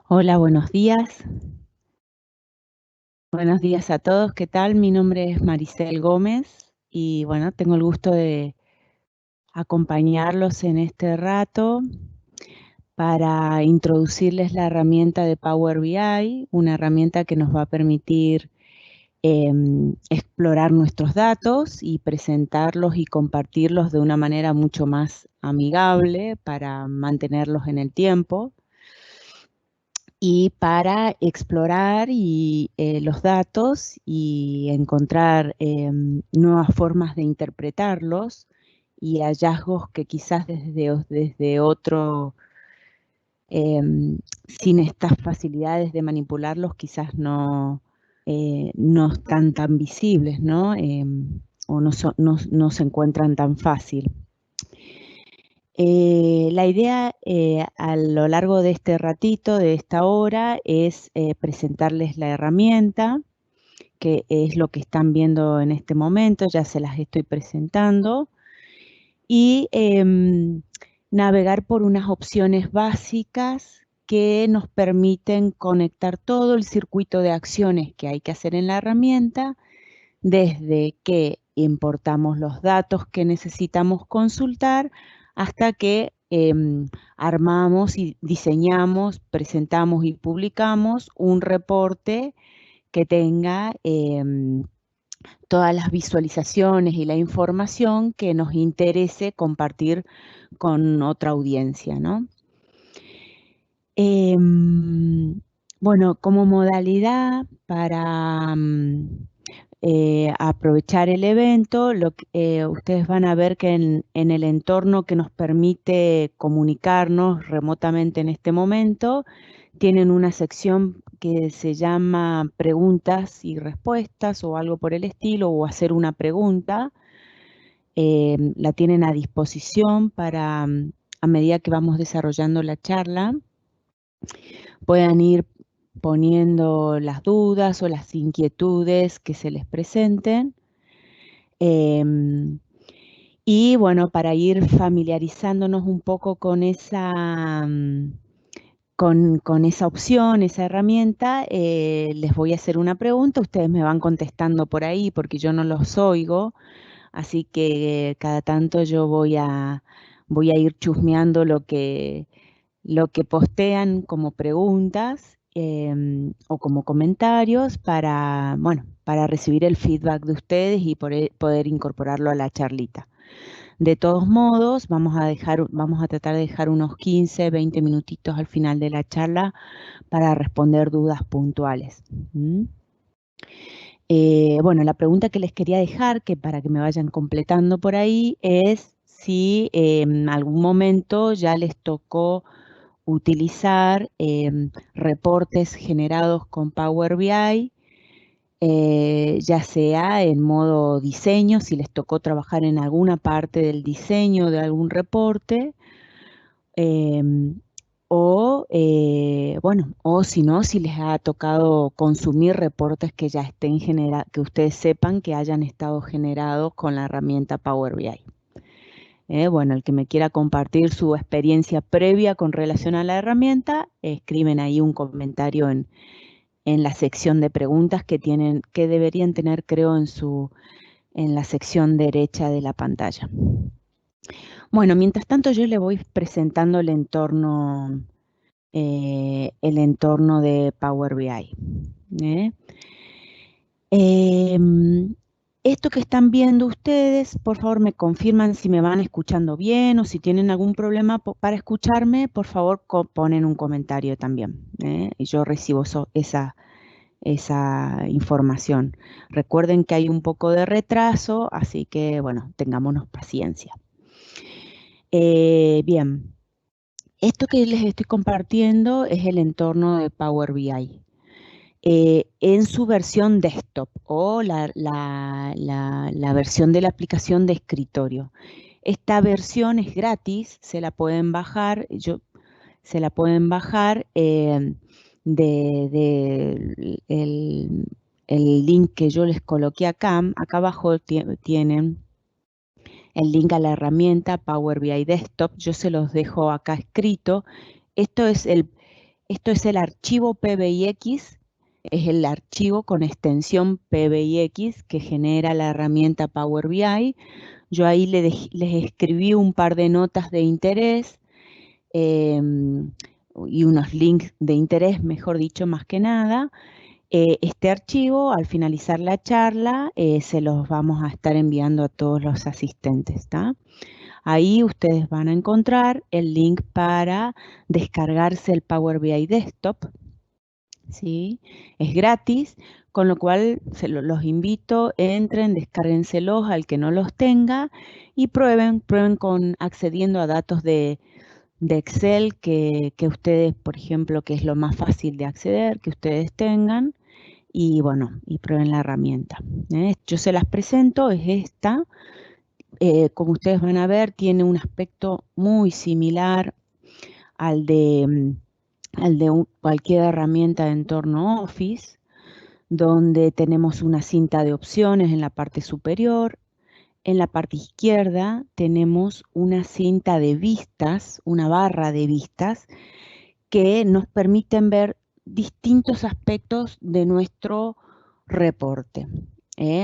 Hola, buenos días. Buenos días a todos. ¿Qué tal? Mi nombre es Maricel Gómez y bueno, tengo el gusto de acompañarlos en este rato para introducirles la herramienta de Power BI, una herramienta que nos va a permitir explorar nuestros datos y presentarlos y compartirlos de una manera mucho más amigable para mantenerlos en el tiempo. Y para explorar los datos y encontrar nuevas formas de interpretarlos y hallazgos que quizás desde otro, sin estas facilidades de manipularlos, quizás no están tan visibles, ¿no? O no se encuentran tan fácil. La idea a lo largo de este ratito, de esta hora, es presentarles la herramienta, que es lo que están viendo en este momento, ya se las estoy presentando, y navegar por unas opciones básicas que nos permiten conectar todo el circuito de acciones que hay que hacer en la herramienta, desde que importamos los datos que necesitamos consultar hasta que armamos y diseñamos, presentamos y publicamos un reporte que tenga todas las visualizaciones y la información que nos interese compartir con otra audiencia, ¿no? Bueno, como modalidad para aprovechar el evento, ustedes van a ver que en el entorno que nos permite comunicarnos remotamente en este momento, tienen una sección que se llama preguntas y respuestas o algo por el estilo, o hacer una pregunta. La tienen a disposición para, a medida que vamos desarrollando la charla, puedan ir poniendo las dudas o las inquietudes que se les presenten. Y bueno, para ir familiarizándonos un poco con esa, con esa opción, esa herramienta, les voy a hacer una pregunta, ustedes me van contestando por ahí porque yo no los oigo, así que cada tanto yo voy a ir chusmeando lo que postean como preguntas o como comentarios para, bueno, para recibir el feedback de ustedes y poder incorporarlo a la charlita. De todos modos, vamos a tratar de dejar unos 15, 20 minutitos al final de la charla para responder dudas puntuales. Bueno, la pregunta que les quería dejar, que para que me vayan completando por ahí, es si en algún momento ya les tocó utilizar reportes generados con Power BI, ya sea en modo diseño, si les tocó trabajar en alguna parte del diseño de algún reporte, bueno, o si no, si les ha tocado consumir reportes que ya estén generados, que ustedes sepan que hayan estado generados con la herramienta Power BI. Bueno, el que me quiera compartir su experiencia previa con relación a la herramienta, escriben ahí un comentario en la sección de preguntas que deberían tener, creo, en la sección derecha de la pantalla. Bueno, mientras tanto yo le voy presentando el entorno de Power BI. Esto que están viendo ustedes, por favor me confirman si me van escuchando bien o si tienen algún problema para escucharme, por favor ponen un comentario también. Y yo recibo esa información. Recuerden que hay un poco de retraso, así que bueno, tengámonos paciencia. Bien, esto que les estoy compartiendo es el entorno de Power BI. En su versión desktop o la versión de la aplicación de escritorio. Esta versión es gratis, se la pueden bajar, se la pueden bajar el link que yo les coloqué acá. Acá abajo tienen el link a la herramienta Power BI Desktop. Yo se los dejo acá escrito. Esto es Esto es el archivo PBIX, es el archivo con extensión PBIX que genera la herramienta Power BI. Yo ahí les escribí un par de notas de interés y unos links de interés, mejor dicho, más que nada. Este archivo, al finalizar la charla, se los vamos a estar enviando a todos los asistentes, ¿está? Ahí ustedes van a encontrar el link para descargarse el Power BI Desktop, ¿sí? Es gratis, con lo cual los invito, entren, descárguenselos al que no los tenga y prueben accediendo a datos de Excel que ustedes, por ejemplo, que es lo más fácil de acceder, que ustedes tengan, y bueno, y prueben la herramienta. Yo se las presento, es esta. Como ustedes van a ver, tiene un aspecto muy similar al de cualquier herramienta de entorno Office, donde tenemos una cinta de opciones en la parte superior. En la parte izquierda tenemos una cinta de vistas, una barra de vistas, que nos permiten ver distintos aspectos de nuestro reporte.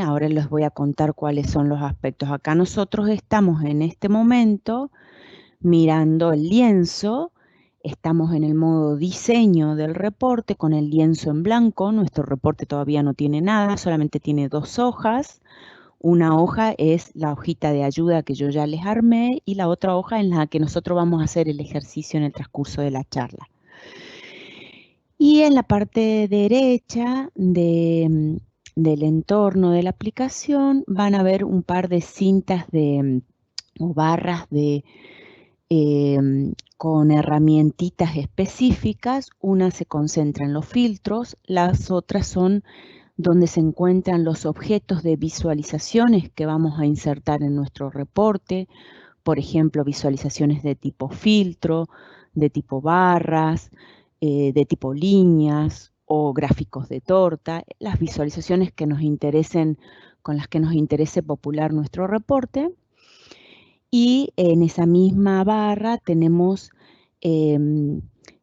Ahora les voy a contar cuáles son los aspectos. Acá nosotros estamos en este momento mirando el lienzo, estamos en el modo diseño del reporte con el lienzo en blanco. Nuestro reporte todavía no tiene nada, solamente tiene 2 hojas. Una hoja es la hojita de ayuda que yo ya les armé y la otra hoja en la que nosotros vamos a hacer el ejercicio en el transcurso de la charla. Y en la parte derecha del entorno de la aplicación van a ver un par de cintas o barras con herramientitas específicas. Una se concentra en los filtros, las otras son donde se encuentran los objetos de visualizaciones que vamos a insertar en nuestro reporte. Por ejemplo, visualizaciones de tipo filtro, de tipo barras, de tipo líneas o gráficos de torta, las visualizaciones que nos interesen, con las que nos interese popular nuestro reporte. Y en esa misma barra tenemos,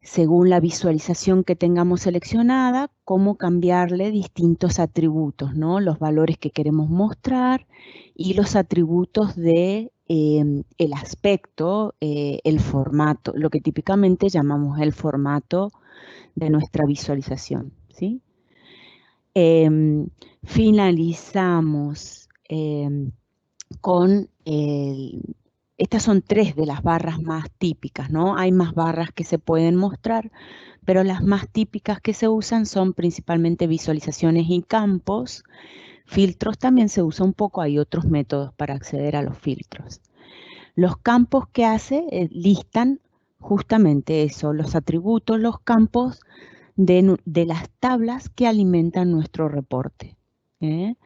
según la visualización que tengamos seleccionada, cómo cambiarle distintos atributos, ¿no? Los valores que queremos mostrar y los atributos de el aspecto, el formato, lo que típicamente llamamos el formato de nuestra visualización, ¿sí? Finalizamos con estas son 3 de las barras más típicas, ¿no? Hay más barras que se pueden mostrar, pero las más típicas que se usan son principalmente visualizaciones y campos. Filtros también se usa un poco, hay otros métodos para acceder a los filtros. Los campos que hace listan justamente eso, los atributos, los campos de las tablas que alimentan nuestro reporte. En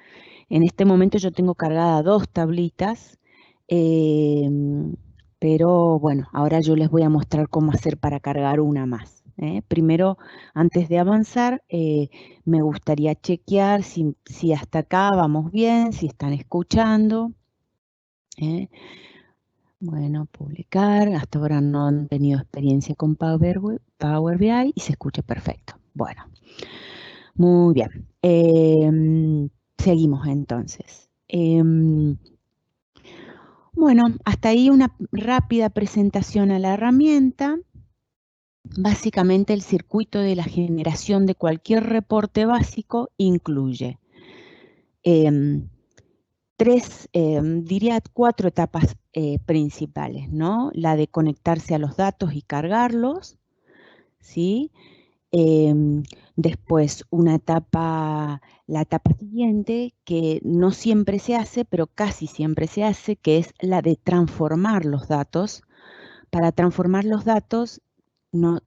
este momento yo tengo cargada 2 tablitas, pero bueno, ahora yo les voy a mostrar cómo hacer para cargar una más. Primero, antes de avanzar, me gustaría chequear si hasta acá vamos bien, si están escuchando. Bueno, publicar. Hasta ahora no han tenido experiencia con Power BI y se escucha perfecto. Bueno, muy bien. Seguimos entonces. Bueno, hasta ahí una rápida presentación a la herramienta. Básicamente el circuito de la generación de cualquier reporte básico incluye diría 4 etapas principales, ¿no? La de conectarse a los datos y cargarlos, ¿sí? Después la etapa siguiente, que no siempre se hace, pero casi siempre se hace, que es la de transformar los datos. Para transformar los datos, lo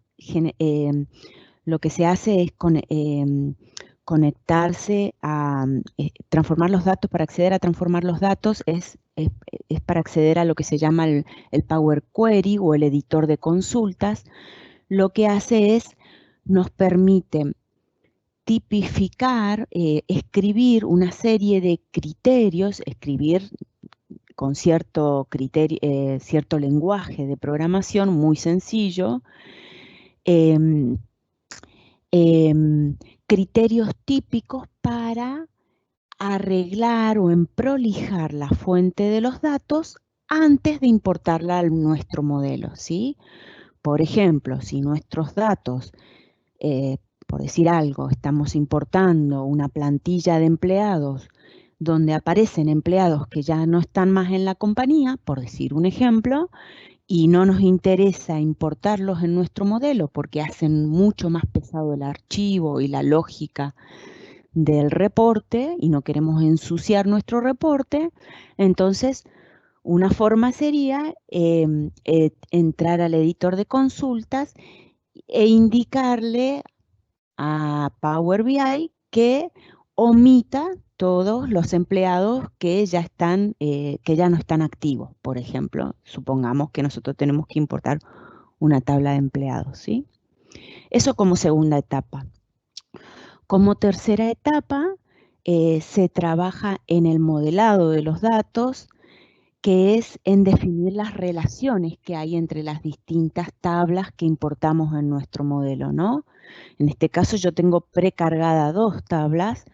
que se hace es conectarse a transformar los datos. Para acceder a transformar los datos es para acceder a lo que se llama el Power Query o el editor de consultas. Lo que hace es, nos permite tipificar, escribir una serie de criterios, escribir con cierto lenguaje de programación muy sencillo, criterios típicos para arreglar o emprolijar la fuente de los datos antes de importarla a nuestro modelo, ¿sí? Por ejemplo, si nuestros datos, por decir algo, estamos importando una plantilla de empleados donde aparecen empleados que ya no están más en la compañía, por decir un ejemplo, y no nos interesa importarlos en nuestro modelo porque hacen mucho más pesado el archivo y la lógica del reporte y no queremos ensuciar nuestro reporte, entonces una forma sería entrar al editor de consultas e indicarle a Power BI que omita todos los empleados que ya están, que ya no están activos. Por ejemplo, supongamos que nosotros tenemos que importar una tabla de empleados, ¿sí? Eso como segunda etapa. Como tercera etapa, se trabaja en el modelado de los datos, que es en definir las relaciones que hay entre las distintas tablas que importamos en nuestro modelo, ¿no? En este caso yo tengo precargada 2 tablas,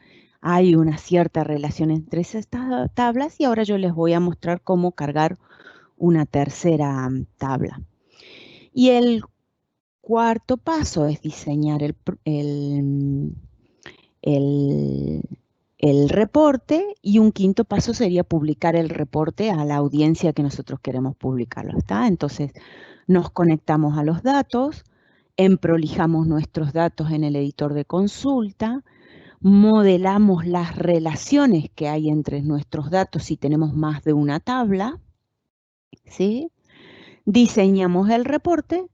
hay una cierta relación entre esas tablas y ahora yo les voy a mostrar cómo cargar una tercera tabla. Y el cuarto paso es diseñar el reporte y un quinto paso sería publicar el reporte a la audiencia que nosotros queremos publicarlo, ¿está? Entonces nos conectamos a los datos, emprolijamos nuestros datos en el editor de consulta, modelamos las relaciones que hay entre nuestros datos si tenemos más de una tabla, ¿sí? Diseñamos el reporte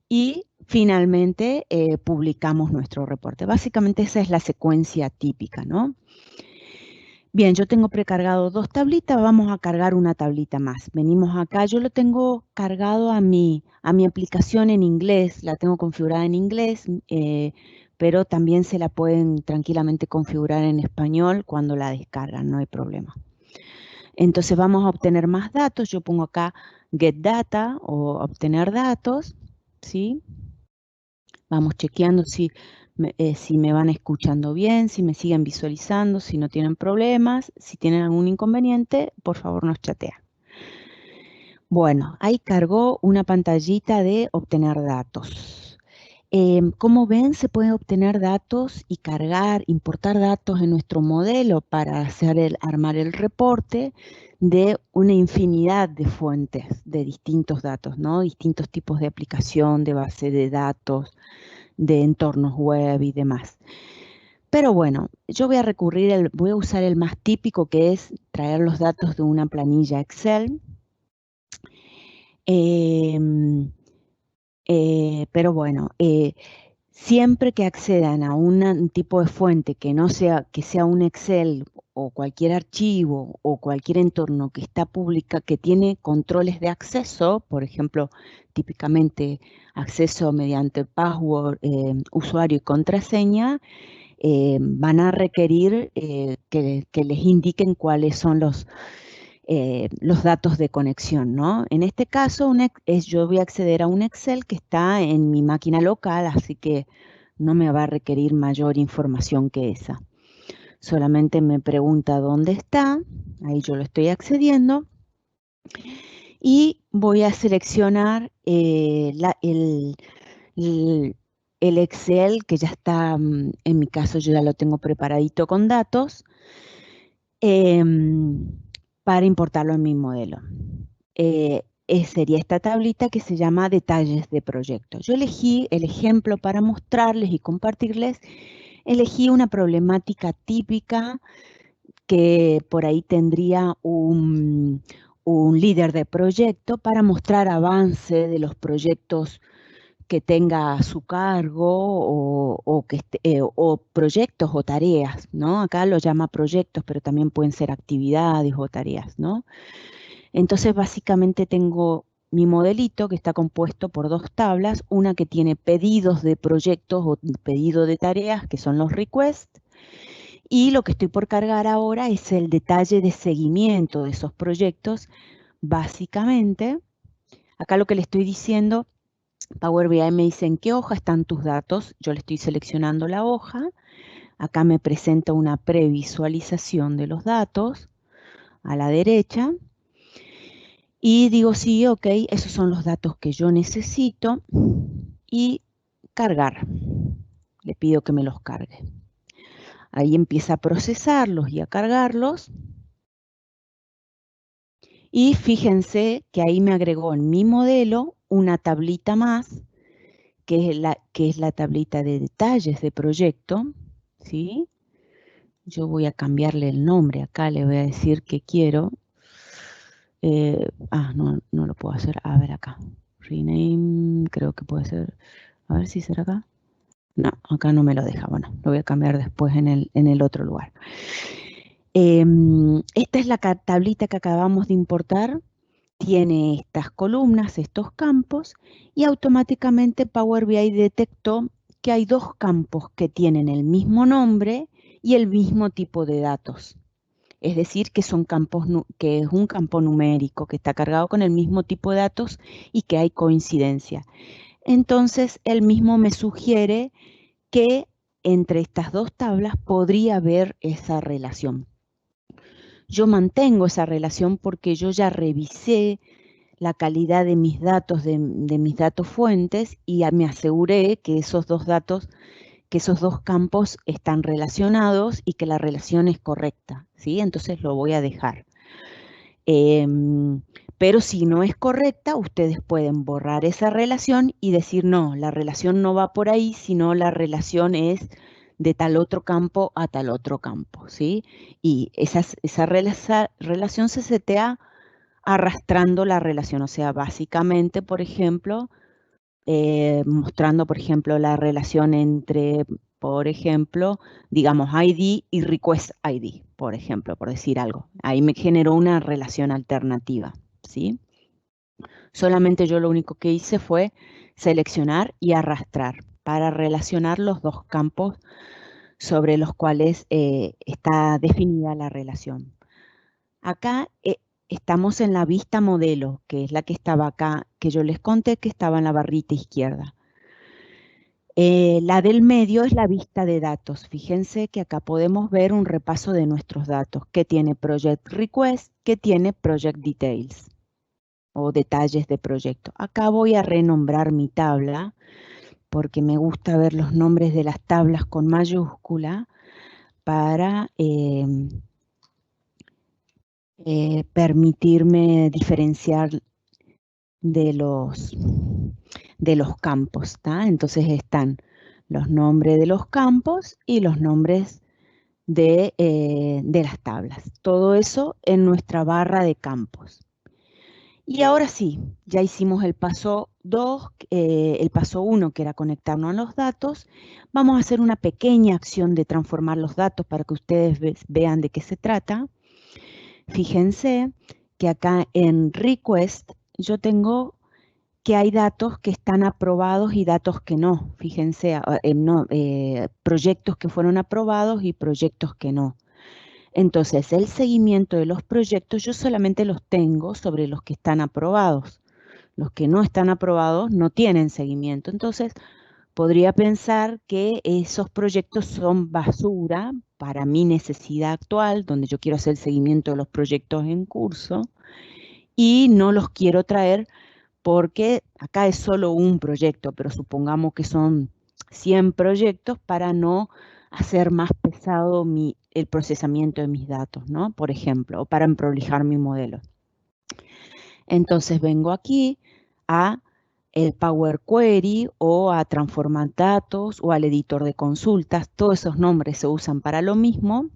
y finalmente publicamos nuestro reporte. Básicamente esa es la secuencia típica, ¿no? Bien, yo tengo precargado 2 tablitas, vamos a cargar una tablita más. Venimos acá, yo lo tengo cargado a mi aplicación en inglés, la tengo configurada en inglés, pero también se la pueden tranquilamente configurar en español cuando la descargan, no hay problema. Entonces vamos a obtener más datos, yo pongo acá Get Data o obtener datos, ¿sí? Vamos chequeando si me van escuchando bien, si me siguen visualizando, si no tienen problemas, si tienen algún inconveniente, por favor nos chatean. Bueno, ahí cargó una pantallita de obtener datos. Como ven, se pueden obtener datos y cargar, importar datos en nuestro modelo para armar el reporte de una infinidad de fuentes de distintos datos, ¿no? Distintos tipos de aplicación, de base de datos, de entornos web y demás. Pero bueno, yo voy a usar el más típico, que es traer los datos de una planilla Excel. Pero bueno, siempre que accedan a un tipo de fuente que sea un Excel o cualquier archivo o cualquier entorno que está pública, que tiene controles de acceso, por ejemplo, típicamente acceso mediante password, usuario y contraseña, van a requerir que les indiquen cuáles son los datos de conexión, ¿no? En este caso, yo voy a acceder a un Excel que está en mi máquina local, así que no me va a requerir mayor información que esa. Solamente me pregunta dónde está, ahí yo lo estoy accediendo, y voy a seleccionar el Excel que ya está, en mi caso yo ya lo tengo preparadito con datos, para importarlo en mi modelo. Sería esta tablita que se llama detalles de proyecto. Yo elegí el ejemplo para mostrarles y compartirles. Elegí una problemática típica que por ahí tendría un líder de proyecto para mostrar avance de los proyectos que tenga a su cargo o proyectos o tareas, ¿no? Acá lo llama proyectos, pero también pueden ser actividades o tareas, ¿no? Entonces, básicamente tengo mi modelito que está compuesto por 2 tablas, una que tiene pedidos de proyectos o pedido de tareas, que son los requests, y lo que estoy por cargar ahora es el detalle de seguimiento de esos proyectos. Básicamente, acá lo que le estoy diciendo Power BI me dice en qué hoja están tus datos. Yo le estoy seleccionando la hoja. Acá me presenta una previsualización de los datos a la derecha. Y digo, sí, ok, esos son los datos que yo necesito. Y cargar. Le pido que me los cargue. Ahí empieza a procesarlos y a cargarlos. Y fíjense que ahí me agregó en mi modelo una tablita más, que es la tablita de detalles de proyecto, ¿sí? Yo voy a cambiarle el nombre acá, le voy a decir que quiero. No lo puedo hacer. A ver acá. Rename, creo que puede ser. A ver si será acá. No, acá no me lo deja. Bueno, lo voy a cambiar después en el otro lugar. Esta es la tablita que acabamos de importar. Tiene estas columnas, estos campos, y automáticamente Power BI detectó que hay dos campos que tienen el mismo nombre y el mismo tipo de datos. Es decir, que son campos, que es un campo numérico que está cargado con el mismo tipo de datos y que hay coincidencia. Entonces, él mismo me sugiere que entre estas dos tablas podría haber esa relación. Yo mantengo esa relación porque yo ya revisé la calidad de mis datos, de mis datos fuentes, y me aseguré que esos dos datos, que esos dos campos están relacionados y que la relación es correcta, ¿sí? Entonces lo voy a dejar. Pero si no es correcta, ustedes pueden borrar esa relación y decir, no, la relación no va por ahí, sino la relación es de tal otro campo a tal otro campo, ¿sí? Y esa relación se setea arrastrando la relación, o sea, básicamente, por ejemplo, mostrando, por ejemplo, la relación entre, por ejemplo, digamos, ID y request ID, por ejemplo, por decir algo. Ahí me generó una relación alternativa, ¿sí? Solamente yo lo único que hice fue seleccionar y arrastrar para relacionar los dos campos sobre los cuales está definida la relación. Acá estamos en la vista modelo, que es la que estaba acá, que yo les conté que estaba en la barrita izquierda. La del medio es la vista de datos. Fíjense que acá podemos ver un repaso de nuestros datos, que tiene Project Request, que tiene Project Details o detalles de proyecto. Acá voy a renombrar mi tabla porque me gusta ver los nombres de las tablas con mayúscula para permitirme diferenciar de los campos, ¿tá? Entonces están los nombres de los campos y los nombres de las tablas. Todo eso en nuestra barra de campos. Y ahora sí, ya hicimos el paso 2, el paso 1, que era conectarnos a los datos. Vamos a hacer una pequeña acción de transformar los datos para que ustedes vean de qué se trata. Fíjense que acá en Request yo tengo que hay datos que están aprobados y datos que no. Fíjense, proyectos que fueron aprobados y proyectos que no. Entonces, el seguimiento de los proyectos yo solamente los tengo sobre los que están aprobados. Los que no están aprobados no tienen seguimiento. Entonces, podría pensar que esos proyectos son basura para mi necesidad actual, donde yo quiero hacer el seguimiento de los proyectos en curso, y no los quiero traer porque acá es solo un proyecto, pero supongamos que son 100 proyectos para no hacer más pesado el procesamiento de mis datos, ¿no? Por ejemplo, o para prolijar mi modelo. Entonces vengo aquí a el Power Query o a transformar datos o al editor de consultas. Todos esos nombres se usan para lo mismo,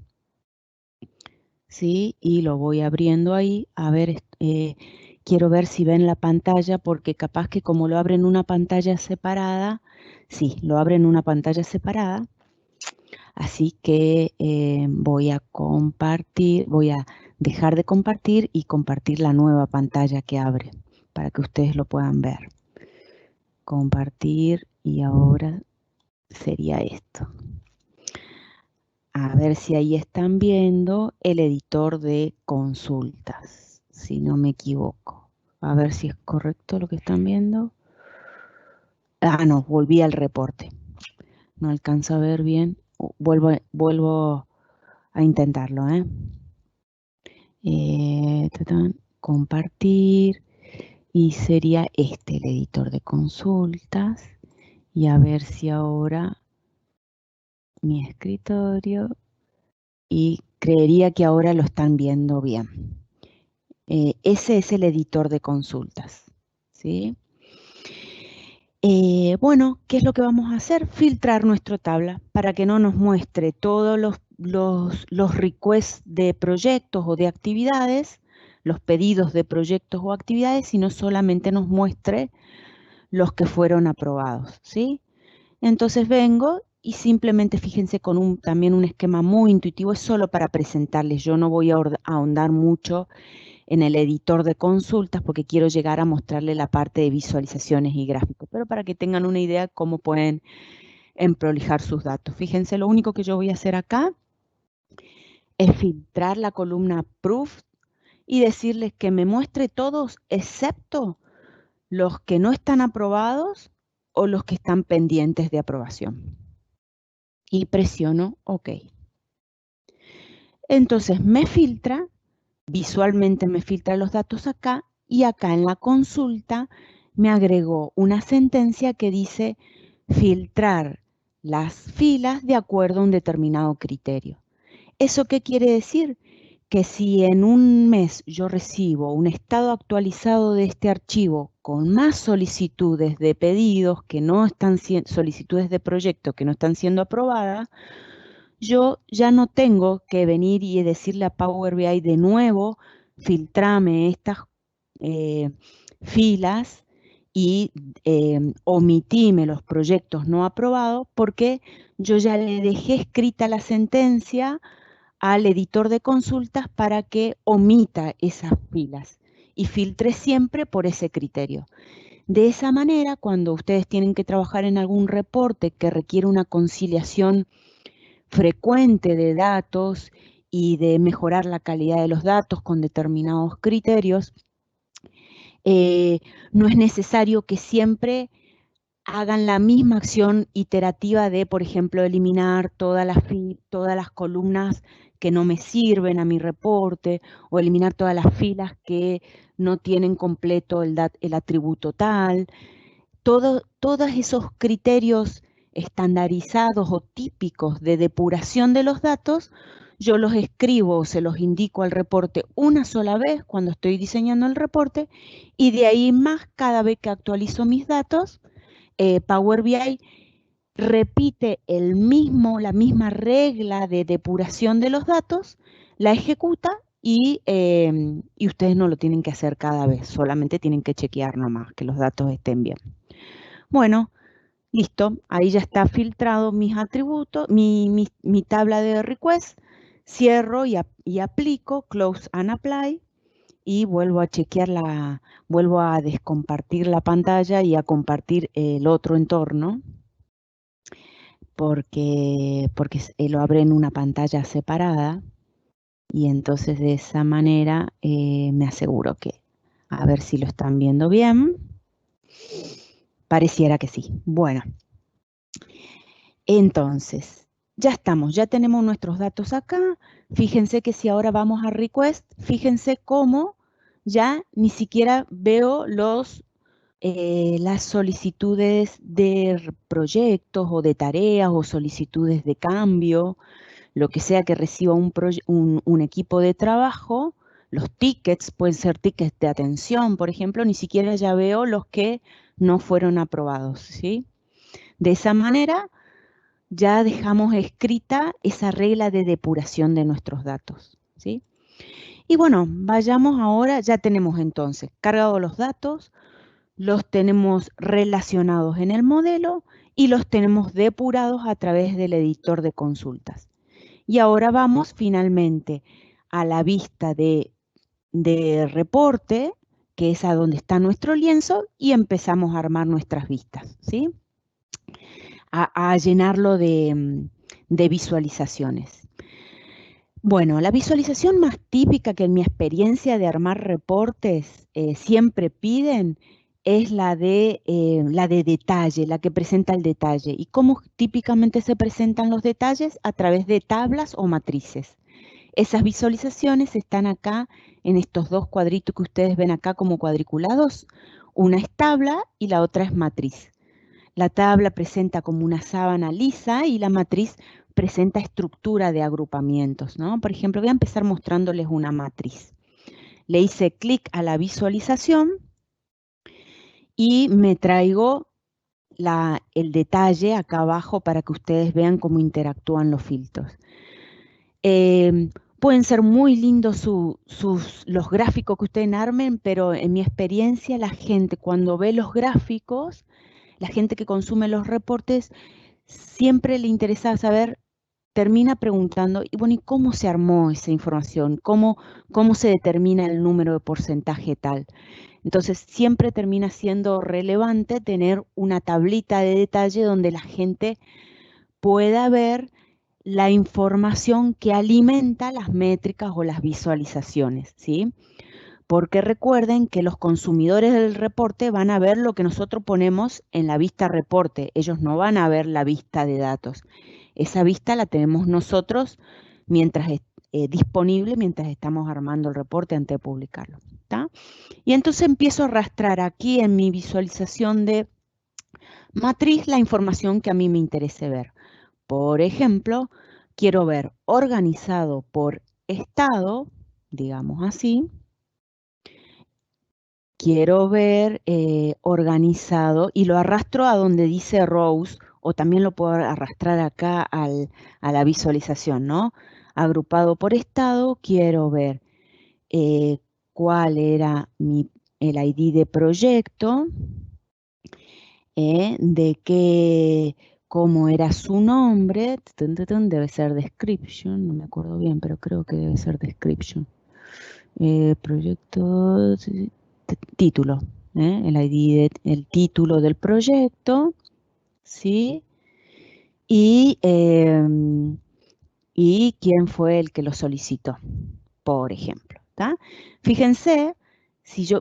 ¿sí? Y lo voy abriendo ahí. A ver, quiero ver si ven la pantalla porque capaz que como lo abre en una pantalla separada, sí, lo abre en una pantalla separada. Así que voy a compartir, voy a dejar de compartir y compartir la nueva pantalla que abre para que ustedes lo puedan ver. Compartir y ahora sería esto. A ver si ahí están viendo el editor de consultas, si no me equivoco. A ver si es correcto lo que están viendo. No, volví al reporte. No alcanzo a ver bien. Vuelvo a intentarlo, compartir. Y sería este el editor de consultas. Y a ver si ahora mi escritorio. Y creería que ahora lo están viendo bien. Ese es el editor de consultas, ¿sí? Bueno, ¿qué es lo que vamos a hacer? Filtrar nuestra tabla para que no nos muestre todos los requests de proyectos o de actividades, los pedidos de proyectos o actividades, sino solamente nos muestre los que fueron aprobados, ¿sí? Entonces vengo y simplemente fíjense con también un esquema muy intuitivo, es solo para presentarles. Yo no voy a ahondar mucho en el editor de consultas porque quiero llegar a mostrarle la parte de visualizaciones y gráficos, pero para que tengan una idea de cómo pueden emprolijar sus datos. Fíjense, lo único que yo voy a hacer acá es filtrar la columna Proof y decirles que me muestre todos excepto los que no están aprobados o los que están pendientes de aprobación. Y presiono OK. Entonces me filtra, visualmente me filtra los datos acá y acá en la consulta me agregó una sentencia que dice filtrar las filas de acuerdo a un determinado criterio. ¿Eso qué quiere decir? Que si en un mes yo recibo un estado actualizado de este archivo con más solicitudes de pedidos que no están siendo, solicitudes de proyecto que no están siendo aprobadas, yo ya no tengo que venir y decirle a Power BI de nuevo, filtrame estas filas y omitime los proyectos no aprobados porque yo ya le dejé escrita la sentencia al editor de consultas para que omita esas filas y filtre siempre por ese criterio. De esa manera, cuando ustedes tienen que trabajar en algún reporte que requiere una conciliación frecuente de datos y de mejorar la calidad de los datos con determinados criterios, no es necesario que siempre hagan la misma acción iterativa de, por ejemplo, eliminar todas las columnas que no me sirven a mi reporte o eliminar todas las filas que no tienen completo el atributo tal. Todos esos criterios estandarizados o típicos de depuración de los datos, yo los escribo o se los indico al reporte una sola vez cuando estoy diseñando el reporte y de ahí más cada vez que actualizo mis datos, Power BI repite la misma regla de depuración de los datos, la ejecuta y ustedes no lo tienen que hacer cada vez, solamente tienen que chequear nomás que los datos estén bien. Bueno, listo, ahí ya está filtrado mis atributos, mi tabla de request, cierro y aplico, close and apply, y vuelvo a vuelvo a descompartir la pantalla y a compartir el otro entorno, porque lo abre en una pantalla separada, y entonces de esa manera me aseguro que, a ver si lo están viendo bien. Pareciera que sí. Bueno, entonces, ya estamos, ya tenemos nuestros datos acá. Fíjense que si ahora vamos a request, fíjense cómo ya ni siquiera veo las solicitudes de proyectos o de tareas o solicitudes de cambio, lo que sea que reciba un equipo de trabajo. Los tickets pueden ser tickets de atención, por ejemplo, ni siquiera ya veo los que no fueron aprobados, ¿sí? De esa manera ya dejamos escrita esa regla de depuración de nuestros datos, ¿sí? Y bueno, vayamos ahora, ya tenemos entonces cargados los datos, los tenemos relacionados en el modelo y los tenemos depurados a través del editor de consultas. Y ahora vamos finalmente a la vista de reporte, que es a donde está nuestro lienzo, y empezamos a armar nuestras vistas, ¿sí? A llenarlo de visualizaciones. Bueno, la visualización más típica que en mi experiencia de armar reportes siempre piden es la de detalle, la que presenta el detalle. ¿Y cómo típicamente se presentan los detalles? A través de tablas o matrices. Esas visualizaciones están acá en estos dos cuadritos que ustedes ven acá como cuadriculados. Una es tabla y la otra es matriz. La tabla presenta como una sábana lisa y la matriz presenta estructura de agrupamientos, ¿no? Por ejemplo, voy a empezar mostrándoles una matriz. Le hice clic a la visualización y me traigo el detalle acá abajo para que ustedes vean cómo interactúan los filtros. Pueden ser muy lindos los gráficos que ustedes armen, pero en mi experiencia la gente cuando ve los gráficos, la gente que consume los reportes, siempre le interesa saber, termina preguntando, y bueno, ¿y cómo se armó esa información? ¿Cómo se determina el número de porcentaje tal? Entonces, siempre termina siendo relevante tener una tablita de detalle donde la gente pueda ver la información que alimenta las métricas o las visualizaciones, ¿sí? Porque recuerden que los consumidores del reporte van a ver lo que nosotros ponemos en la vista reporte. Ellos no van a ver la vista de datos. Esa vista la tenemos nosotros mientras disponible mientras estamos armando el reporte antes de publicarlo. ¿Tá? Y entonces empiezo a arrastrar aquí en mi visualización de matriz la información que a mí me interese ver. Por ejemplo, quiero ver organizado por estado, digamos así. Quiero ver organizado y lo arrastro a donde dice rows o también lo puedo arrastrar acá a la visualización, ¿no? Agrupado por estado, quiero ver cuál era el ID de proyecto, cómo era su nombre, debe ser description, no me acuerdo bien, pero creo que debe ser description. Proyecto, título, el ID, el título del proyecto, ¿sí? Y quién fue el que lo solicitó, por ejemplo. ¿Tá? Fíjense,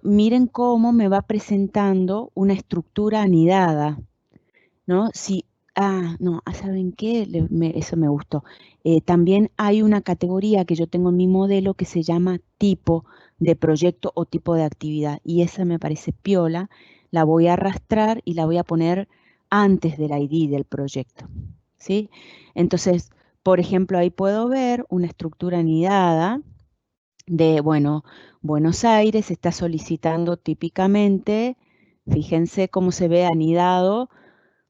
miren cómo me va presentando una estructura anidada, ¿no? ¿Saben qué? Eso me gustó. También hay una categoría que yo tengo en mi modelo que se llama tipo de proyecto o tipo de actividad. Y esa me parece piola. La voy a arrastrar y la voy a poner antes del ID del proyecto, ¿sí? Entonces, por ejemplo, ahí puedo ver una estructura anidada de, bueno, Buenos Aires está solicitando típicamente, fíjense cómo se ve anidado,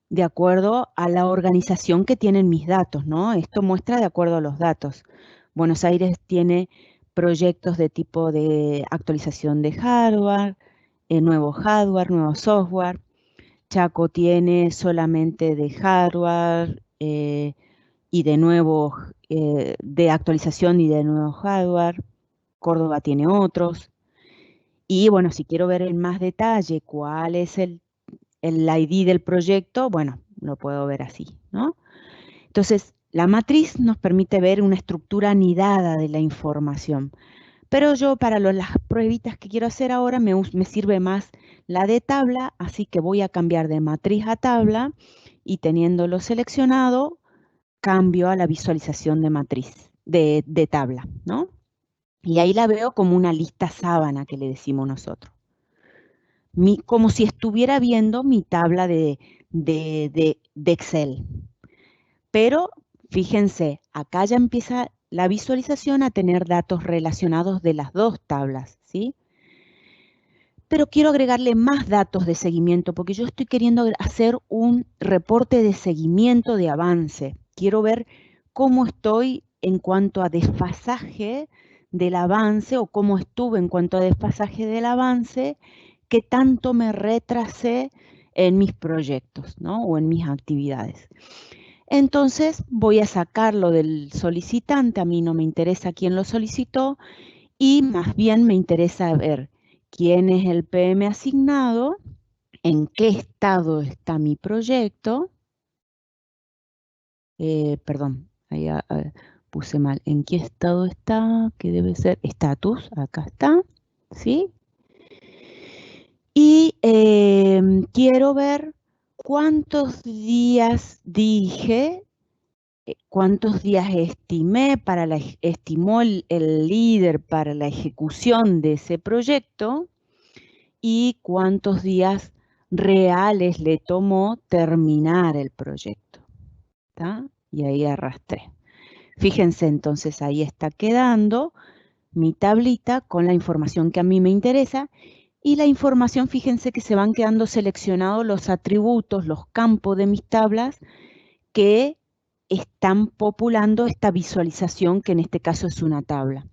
de acuerdo a la organización que tienen mis datos, ¿no? Esto muestra de acuerdo a los datos. Buenos Aires tiene proyectos de tipo de actualización de hardware, nuevo software. Chaco tiene solamente de hardware y de nuevo, de actualización y de nuevo hardware. Córdoba tiene otros. Y bueno, si quiero ver en más detalle cuál es el ID del proyecto, bueno, lo puedo ver así, ¿no? Entonces, la matriz nos permite ver una estructura anidada de la información. Pero yo para las pruebitas que quiero hacer ahora me sirve más la de tabla, así que voy a cambiar de matriz a tabla y teniéndolo seleccionado, cambio a la visualización de matriz, de tabla, ¿no? Y ahí la veo como una lista sábana que le decimos nosotros. Como si estuviera viendo mi tabla de Excel. Pero fíjense, acá ya empieza la visualización a tener datos relacionados de las dos tablas, ¿sí? Pero quiero agregarle más datos de seguimiento porque yo estoy queriendo hacer un reporte de seguimiento de avance. Quiero ver cómo estoy en cuanto a desfasaje del avance o cómo estuve en cuanto a desfasaje del avance, qué tanto me retrasé en mis proyectos, ¿no? O en mis actividades. Entonces voy a sacarlo del solicitante, a mí no me interesa quién lo solicitó y más bien me interesa ver quién es el PM asignado, en qué estado está mi proyecto, perdón, ahí puse mal, en qué estado está, que debe ser estatus, acá está, ¿sí? Y quiero ver cuántos días dije, cuántos días estimé estimó el líder para la ejecución de ese proyecto y cuántos días reales le tomó terminar el proyecto. ¿Tá? Y ahí arrastré. Fíjense, entonces ahí está quedando mi tablita con la información que a mí me interesa y la información, fíjense que se van quedando seleccionados los atributos, los campos de mis tablas que están populando esta visualización, que en este caso es una tabla.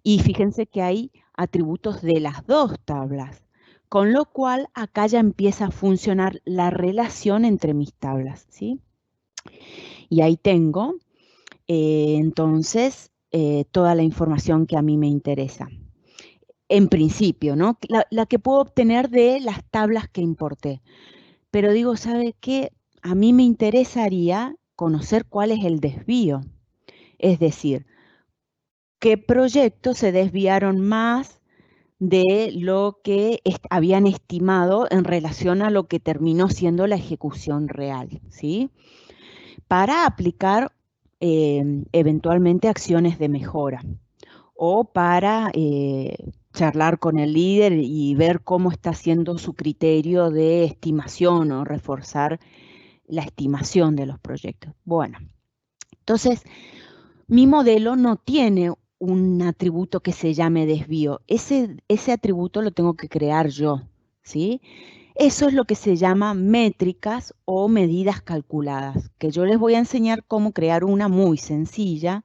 Y fíjense que hay atributos de las dos tablas, con lo cual acá ya empieza a funcionar la relación entre mis tablas, ¿sí? Y ahí tengo, entonces, toda la información que a mí me interesa. En principio, ¿no? La que puedo obtener de las tablas que importé. Pero digo, ¿sabe qué? A mí me interesaría conocer cuál es el desvío. Es decir, qué proyectos se desviaron más de lo que habían estimado en relación a lo que terminó siendo la ejecución real, ¿sí? Para aplicar eventualmente acciones de mejora o para charlar con el líder y ver cómo está haciendo su criterio de estimación o reforzar la estimación de los proyectos. Bueno, entonces mi modelo no tiene un atributo que se llame desvío. Ese atributo lo tengo que crear yo, ¿sí? Eso es lo que se llama métricas o medidas calculadas, que yo les voy a enseñar cómo crear una muy sencilla.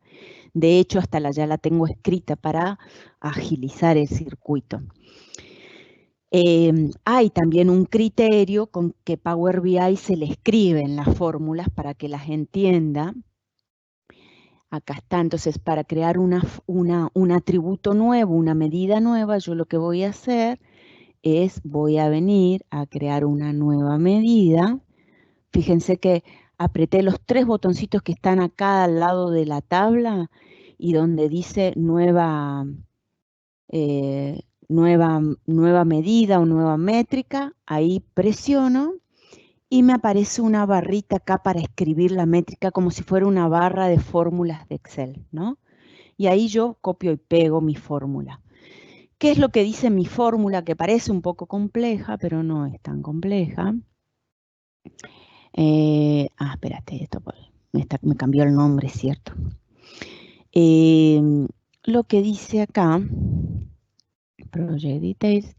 De hecho, hasta ya la tengo escrita para agilizar el circuito. Hay también un criterio con que Power BI se le escriben las fórmulas para que las entienda. Acá está, entonces para crear un atributo nuevo, una medida nueva, yo lo que voy a hacer es, voy a venir a crear una nueva medida. Fíjense que apreté los 3 botoncitos que están acá al lado de la tabla y donde dice nueva medida o nueva métrica, ahí presiono y me aparece una barrita acá para escribir la métrica como si fuera una barra de fórmulas de Excel, ¿no? Y ahí yo copio y pego mi fórmula. ¿Qué es lo que dice mi fórmula? Que parece un poco compleja, pero no es tan compleja. Espérate, esto me cambió el nombre, ¿cierto? Lo que dice acá, Project Details,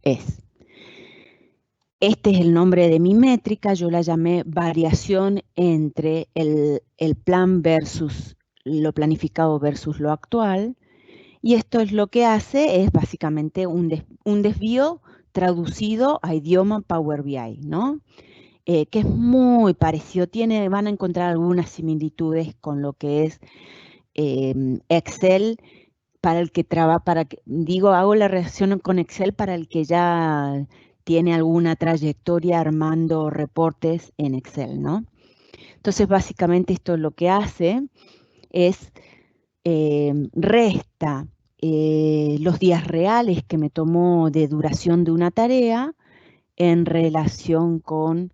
este es el nombre de mi métrica, yo la llamé variación entre el plan versus lo planificado versus lo actual. Y esto es lo que hace, es básicamente un desvío traducido a idioma Power BI, ¿no? Que es muy parecido, van a encontrar algunas similitudes con lo que es Excel, para el que trabaja, hago la relación con Excel para el que ya tiene alguna trayectoria armando reportes en Excel, ¿no? Entonces, básicamente esto lo que hace es resta los días reales que me tomó de duración de una tarea en relación con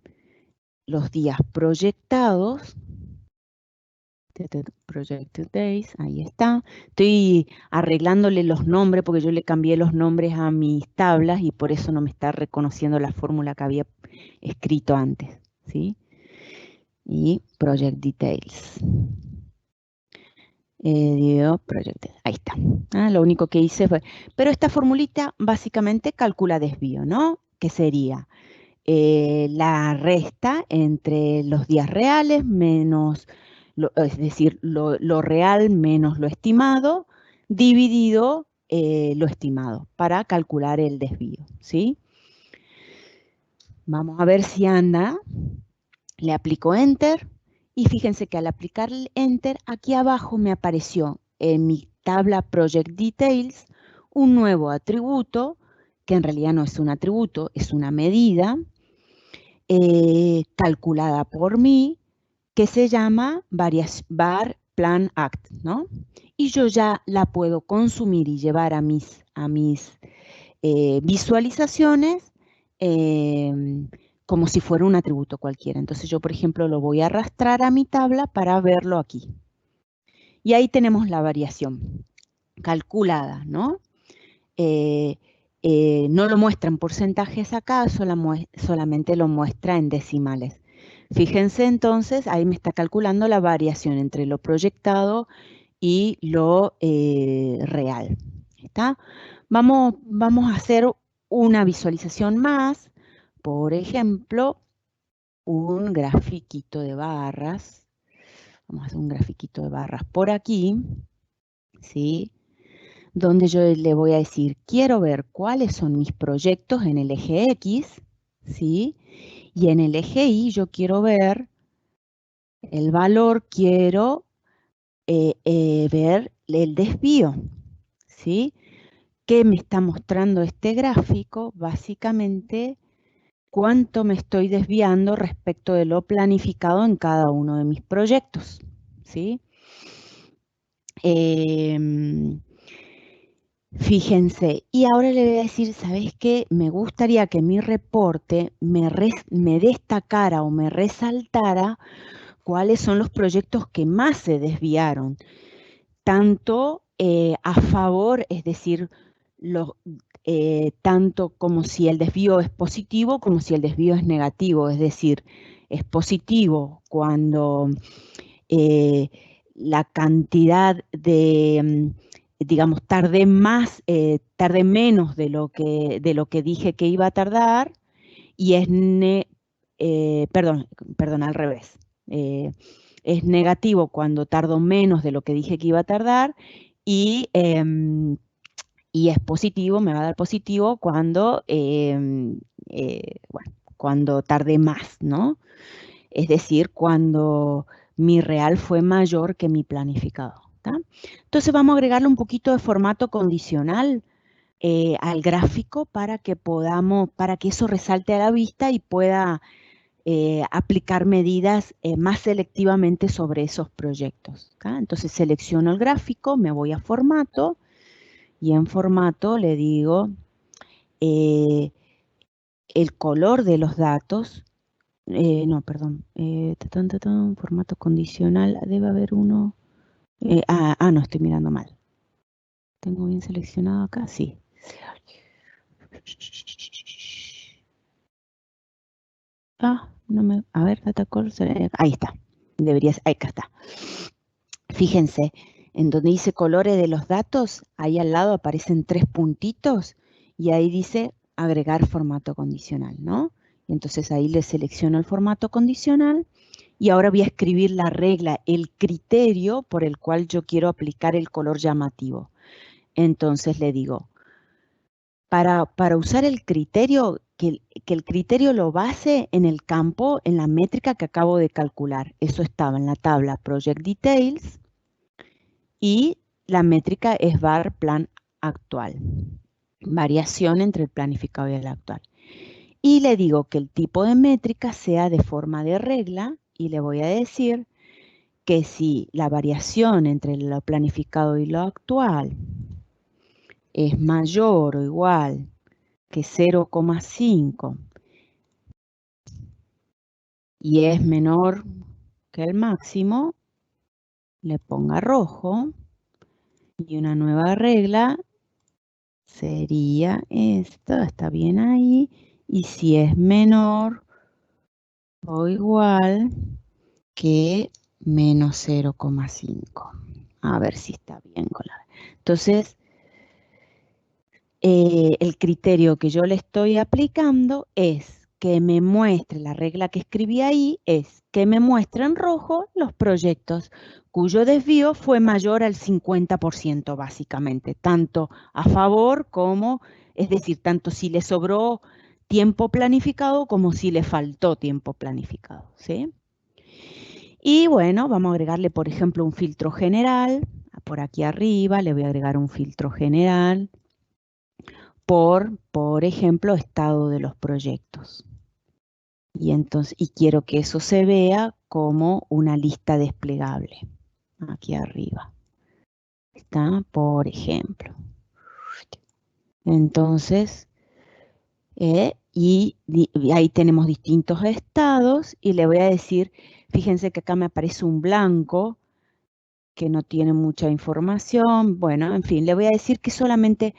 los días proyectados. Projected Days, ahí está. Estoy arreglándole los nombres porque yo le cambié los nombres a mis tablas y por eso no me está reconociendo la fórmula que había escrito antes, ¿sí? Y Project Details. Ahí está. Lo único que hice fue... Pero esta formulita básicamente calcula desvío, ¿no? Que sería la resta entre los días reales menos... es decir, lo real menos lo estimado, dividido lo estimado, para calcular el desvío, ¿sí? Vamos a ver si anda. Le aplico Enter, y fíjense que al aplicar el Enter, aquí abajo me apareció en mi tabla Project Details un nuevo atributo, que en realidad no es un atributo, es una medida calculada por mí, que se llama var plan act, ¿no? Y yo ya la puedo consumir y llevar a mis visualizaciones como si fuera un atributo cualquiera. Entonces yo, por ejemplo, lo voy a arrastrar a mi tabla para verlo aquí. Y ahí tenemos la variación calculada, ¿no? No lo muestra en porcentajes acá, solamente lo muestra en decimales. Fíjense entonces, ahí me está calculando la variación entre lo proyectado y lo real. ¿Está? Vamos a hacer una visualización más, por ejemplo, un grafiquito de barras. Vamos a hacer un grafiquito de barras por aquí, ¿sí? Donde yo le voy a decir, quiero ver cuáles son mis proyectos en el eje X, ¿sí? Y en el eje Y yo quiero ver el valor, quiero ver el desvío, ¿sí? ¿Qué me está mostrando este gráfico? Básicamente, cuánto me estoy desviando respecto de lo planificado en cada uno de mis proyectos, ¿sí? Fíjense, y ahora le voy a decir, ¿sabes qué? Me gustaría que mi reporte me destacara o me resaltara cuáles son los proyectos que más se desviaron, tanto a favor, es decir, tanto como si el desvío es positivo como si el desvío es negativo, es decir, es positivo cuando la cantidad de, digamos, tardé menos de lo que dije que iba a tardar, y perdón, al revés. Es negativo cuando tardo menos de lo que dije que iba a tardar, y es positivo, me va a dar positivo cuando, bueno, cuando tardé más, ¿no? Es decir, cuando mi real fue mayor que mi planificado. ¿Tá? Entonces vamos a agregarle un poquito de formato condicional al gráfico para que eso resalte a la vista y pueda aplicar medidas más selectivamente sobre esos proyectos. ¿tá? Entonces selecciono el gráfico, me voy a formato y en formato le digo el color de los datos. No, perdón. Formato condicional. Debe haber uno. No, estoy mirando mal. ¿Tengo bien seleccionado acá? Sí. No me. A ver, data color. Ahí está. Acá está. Fíjense, en donde dice colores de los datos, ahí al lado aparecen 3 puntitos y ahí dice agregar formato condicional, ¿no? Entonces ahí le selecciono el formato condicional y ahora voy a escribir la regla, el criterio por el cual yo quiero aplicar el color llamativo. Entonces le digo, para usar el criterio, que el criterio lo base en el campo, en la métrica que acabo de calcular. Eso estaba en la tabla Project Details. Y la métrica es var plan actual. Variación entre el planificado y el actual. Y le digo que el tipo de métrica sea de forma de regla y le voy a decir que si la variación entre lo planificado y lo actual es mayor o igual que 0,5 y es menor que el máximo, le ponga rojo y una nueva regla sería esto, está bien ahí, y si es menor o igual que menos 0,5. A ver si está bien con la... Entonces, el criterio que yo le estoy aplicando es que me muestre, la regla que escribí ahí es que me muestre en rojo los proyectos cuyo desvío fue mayor al 50% básicamente, tanto a favor como, es decir, tanto si le sobró tiempo planificado como si le faltó tiempo planificado, ¿sí? Y bueno, vamos a agregarle, por ejemplo, un filtro general. Por aquí arriba le voy a agregar un filtro general por ejemplo, estado de los proyectos. Y quiero que eso se vea como una lista desplegable. Aquí arriba. Está, por ejemplo. Entonces, Y ahí tenemos distintos estados y le voy a decir, fíjense que acá me aparece un blanco que no tiene mucha información. Bueno, en fin, le voy a decir que solamente,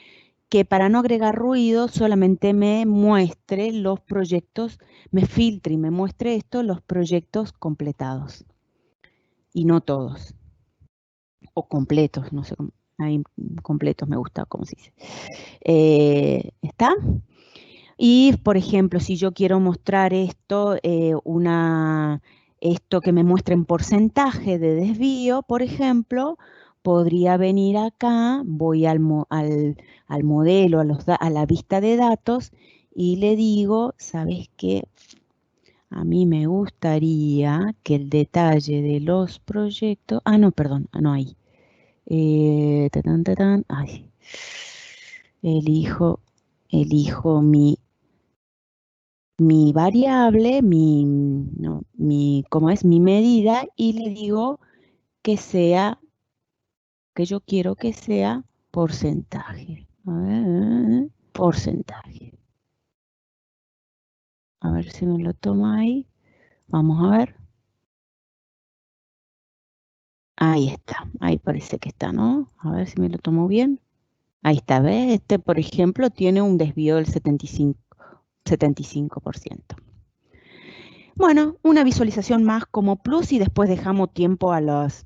que para no agregar ruido, solamente me muestre los proyectos, me filtre y me muestre esto, los proyectos completados. Y no todos. O completos, no sé cómo. Ahí completos me gusta, como se dice. ¿Está? Y, por ejemplo, si yo quiero mostrar esto, esto que me muestra en porcentaje de desvío, por ejemplo, podría venir acá, voy al modelo, a la vista de datos, y le digo, ¿sabes qué? A mí me gustaría que el detalle de los proyectos... Ah, no, perdón, no hay. Ay. Elijo mi variable, ¿cómo es? Mi medida, y le digo que sea, que yo quiero que sea porcentaje. A ver, porcentaje. A ver si me lo toma ahí. Vamos a ver. Ahí está. Ahí parece que está, ¿no? A ver si me lo tomo bien. Ahí está, ¿ves? Este, por ejemplo, tiene un desvío del 75%. Bueno, una visualización más como plus y después dejamos tiempo a las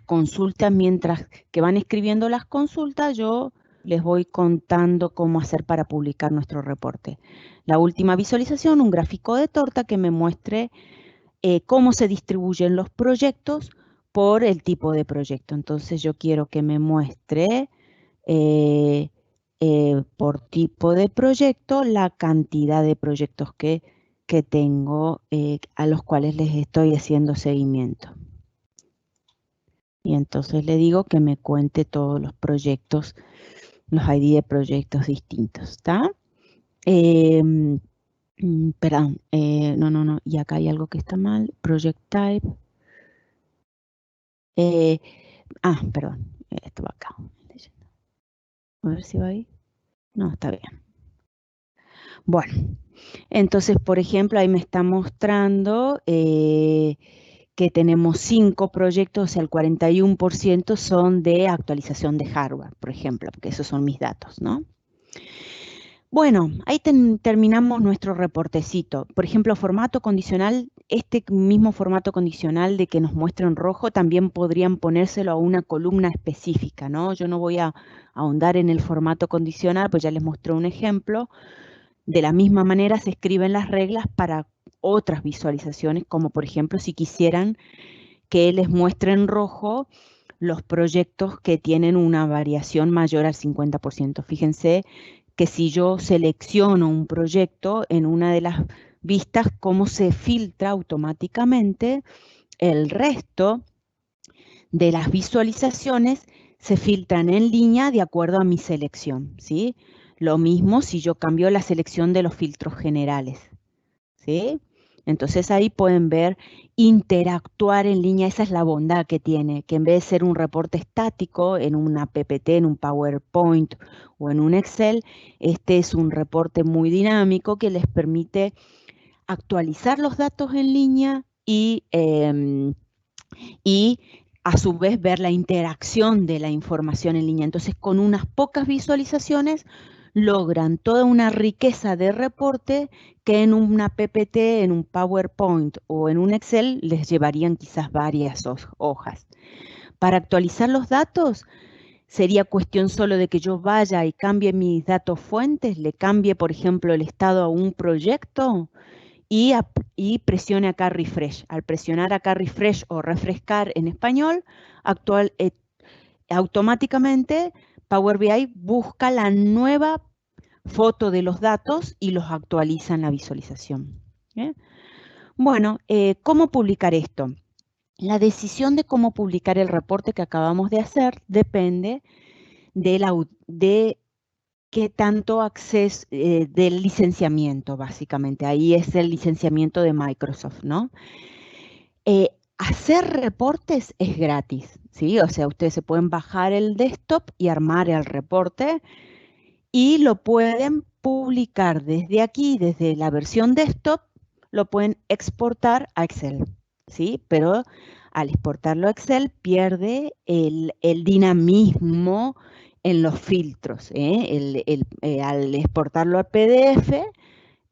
consultas. Mientras que van escribiendo las consultas, yo les voy contando cómo hacer para publicar nuestro reporte. La última visualización, un gráfico de torta que me muestre cómo se distribuyen los proyectos por el tipo de proyecto. Entonces yo quiero que me muestre por tipo de proyecto la cantidad de proyectos que tengo, a los cuales les estoy haciendo seguimiento. Y entonces le digo que me cuente todos los proyectos, los ID de proyectos distintos, ¿está? Perdón, no, y acá hay algo que está mal, project type. Perdón, esto va acá. A ver si va ahí. No, está bien. Bueno, entonces, por ejemplo, ahí me está mostrando que tenemos 5 proyectos, o sea, el 41% son de actualización de hardware, por ejemplo, porque esos son mis datos, ¿no? Bueno, ahí terminamos nuestro reportecito. Por ejemplo, formato condicional, este mismo formato condicional de que nos muestra en rojo, también podrían ponérselo a una columna específica, ¿no? Yo no voy a ahondar en el formato condicional, pues ya les mostré un ejemplo. De la misma manera se escriben las reglas para otras visualizaciones, como por ejemplo si quisieran que les muestre en rojo los proyectos que tienen una variación mayor al 50%. Fíjense que si yo selecciono un proyecto en una de las vistas, cómo se filtra automáticamente el resto de las visualizaciones, se filtran en línea de acuerdo a mi selección, ¿sí? Lo mismo si yo cambio la selección de los filtros generales, ¿sí? Entonces ahí pueden ver, interactuar en línea, esa es la bondad que tiene, que en vez de ser un reporte estático en una PPT, en un PowerPoint o en un Excel, este es un reporte muy dinámico que les permite actualizar los datos en línea y a su vez ver la interacción de la información en línea. Entonces, con unas pocas visualizaciones logran toda una riqueza de reporte que en una PPT, en un PowerPoint o en un Excel les llevarían quizás varias hojas. Para actualizar los datos, sería cuestión solo de que yo vaya y cambie mis datos fuentes, le cambie, por ejemplo, el estado a un proyecto y presione acá refresh. Al presionar acá refresh o refrescar en español, automáticamente Power BI busca la nueva foto de los datos y los actualiza en la visualización. Bueno, ¿cómo publicar esto? La decisión de cómo publicar el reporte que acabamos de hacer depende de qué tanto acceso del licenciamiento, básicamente. Ahí es el licenciamiento de Microsoft, ¿no? Hacer reportes es gratis, ¿sí? O sea, ustedes se pueden bajar el desktop y armar el reporte y lo pueden publicar desde aquí, desde la versión desktop, lo pueden exportar a Excel, ¿sí? Pero al exportarlo a Excel pierde el dinamismo en los filtros, ¿eh? Al exportarlo a PDF,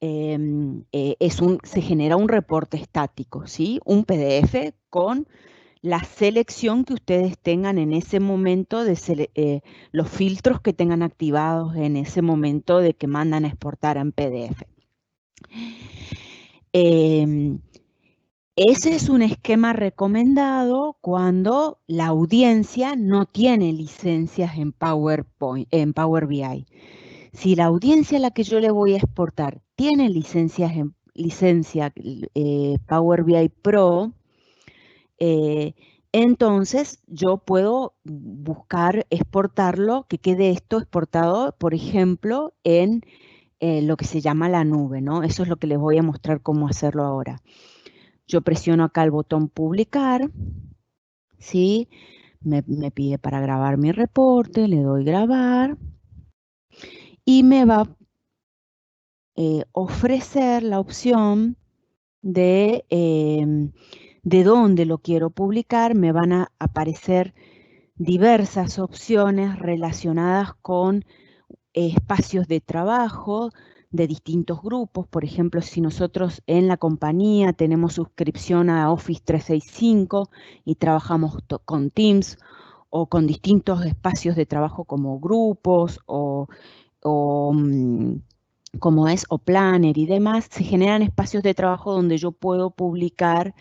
se genera un reporte estático, ¿sí? Un PDF con la selección que ustedes tengan en ese momento, los filtros que tengan activados en ese momento de que mandan a exportar en PDF. Ese es un esquema recomendado cuando la audiencia no tiene licencias en PowerPoint, en Power BI. Si la audiencia a la que yo le voy a exportar tiene licencia Power BI Pro, entonces yo puedo buscar exportarlo, que quede esto exportado, por ejemplo, en lo que se llama la nube, ¿no? Eso es lo que les voy a mostrar cómo hacerlo ahora. Yo presiono acá el botón publicar, ¿sí? Me pide para grabar mi reporte, le doy grabar y me va a ofrecer la opción de dónde lo quiero publicar. Me van a aparecer diversas opciones relacionadas con espacios de trabajo de distintos grupos. Por ejemplo, si nosotros en la compañía tenemos suscripción a Office 365 y trabajamos con Teams o con distintos espacios de trabajo como grupos o como es o Planner y demás, se generan espacios de trabajo donde yo puedo publicar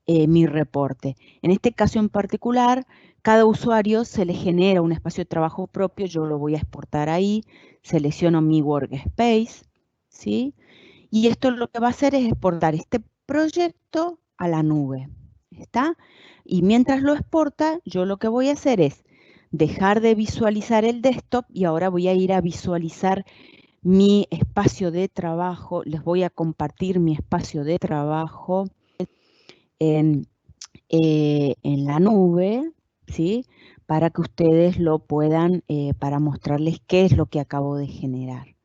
mi reporte. En este caso en particular, cada usuario se le genera un espacio de trabajo propio, yo lo voy a exportar ahí, selecciono mi workspace, ¿sí? Y esto lo que va a hacer es exportar este proyecto a la nube, ¿está? Y mientras lo exporta, yo lo que voy a hacer es dejar de visualizar el desktop y ahora voy a ir a visualizar mi espacio de trabajo. Les voy a compartir mi espacio de trabajo en la nube, ¿sí? Para que ustedes lo puedan, para mostrarles qué es lo que acabo de generar.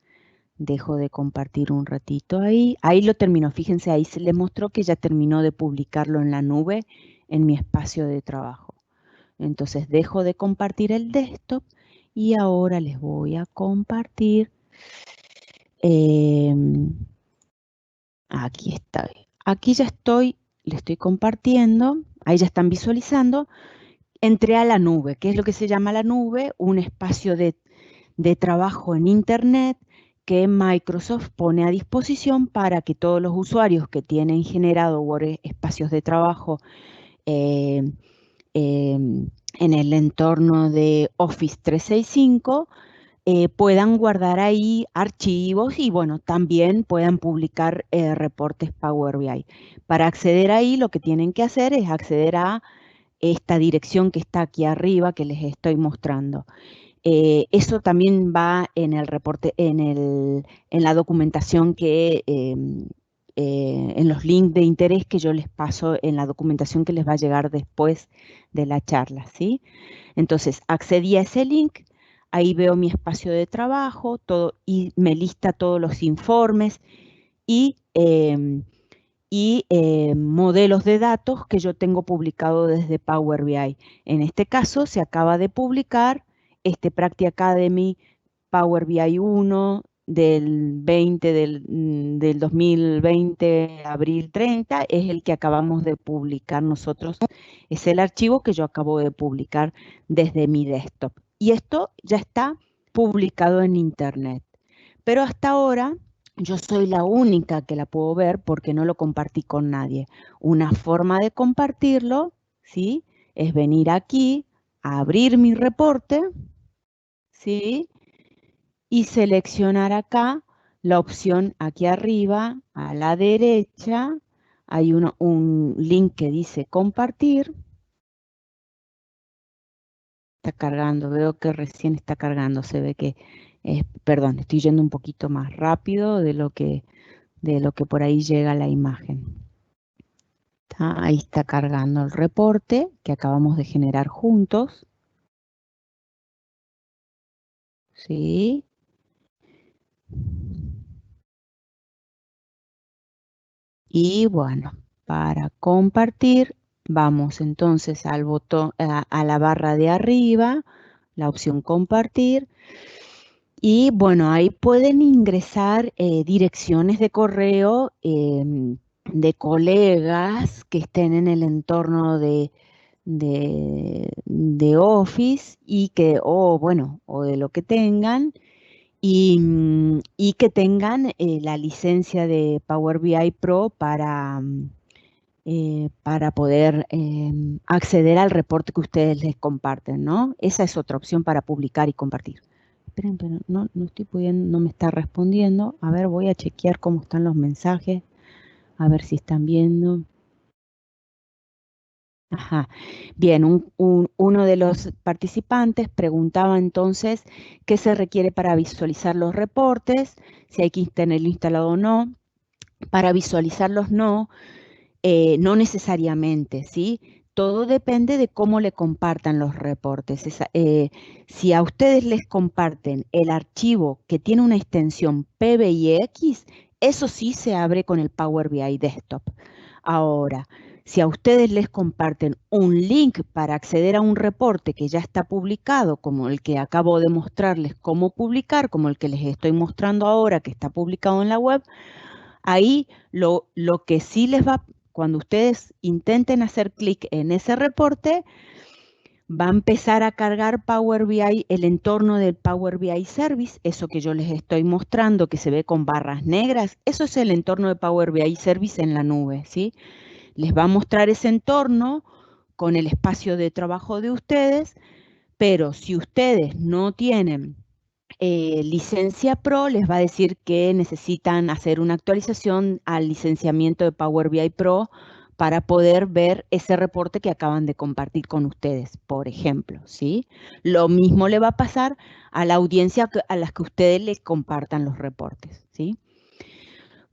Dejo de compartir un ratito ahí. Ahí lo terminó. Fíjense, ahí se les mostró que ya terminó de publicarlo en la nube en mi espacio de trabajo. Entonces dejo de compartir el desktop y ahora les voy a compartir. Aquí está. Aquí ya estoy, le estoy compartiendo. Ahí ya están visualizando. Entré a la nube. ¿Qué es lo que se llama la nube? Un espacio de trabajo en Internet que Microsoft pone a disposición para que todos los usuarios que tienen generado espacios de trabajo en el entorno de Office 365 puedan guardar ahí archivos y bueno, también puedan publicar reportes Power BI. Para acceder ahí lo que tienen que hacer es acceder a esta dirección que está aquí arriba que les estoy mostrando. Eso también va en el reporte, en la documentación que, en los links de interés que yo les paso en la documentación que les va a llegar después de la charla, ¿sí? Entonces, accedí a ese link, ahí veo mi espacio de trabajo, todo, y me lista todos los informes y modelos de datos que yo tengo publicado desde Power BI. En este caso, se acaba de publicar Practi Academy Power BI 1 del 2020, abril 30, es el que acabamos de publicar nosotros. Es el archivo que yo acabo de publicar desde mi desktop. Y esto ya está publicado en Internet. Pero hasta ahora yo soy la única que la puedo ver porque no lo compartí con nadie. Una forma de compartirlo, ¿sí? Es venir aquí, a abrir mi reporte, ¿sí? Y seleccionar acá la opción aquí arriba, a la derecha, hay un link que dice compartir. Está cargando, veo que recién está cargando, se ve que, perdón, estoy yendo un poquito más rápido de lo que por ahí llega la imagen. Ahí está cargando el reporte que acabamos de generar juntos. ¿Sí? Y bueno, para compartir, vamos entonces al botón, a la barra de arriba, la opción compartir. Y bueno, ahí pueden ingresar direcciones de correo de colegas que estén en el entorno de Office y que, o bueno, o de lo que tengan, y que tengan la licencia de Power BI Pro para poder acceder al reporte que ustedes les comparten, ¿no? Esa es otra opción para publicar y compartir. Esperen, pero no estoy pudiendo, no me está respondiendo. A ver, voy a chequear cómo están los mensajes, a ver si están viendo. Ajá. Bien, uno de los participantes preguntaba entonces qué se requiere para visualizar los reportes, si hay que tenerlo instalado o no. Para visualizarlos no necesariamente, ¿sí? Todo depende de cómo le compartan los reportes. Si a ustedes les comparten el archivo que tiene una extensión PBIX, eso sí se abre con el Power BI Desktop. Ahora, si a ustedes les comparten un link para acceder a un reporte que ya está publicado, como el que acabo de mostrarles cómo publicar, como el que les estoy mostrando ahora que está publicado en la web, ahí lo que sí les va, cuando ustedes intenten hacer clic en ese reporte, va a empezar a cargar Power BI, el entorno del Power BI Service, eso que yo les estoy mostrando, que se ve con barras negras, eso es el entorno de Power BI Service en la nube, ¿sí? Les va a mostrar ese entorno con el espacio de trabajo de ustedes, pero si ustedes no tienen licencia Pro, les va a decir que necesitan hacer una actualización al licenciamiento de Power BI Pro para poder ver ese reporte que acaban de compartir con ustedes, por ejemplo, ¿sí? Lo mismo le va a pasar a la audiencia a las que ustedes les compartan los reportes, ¿sí?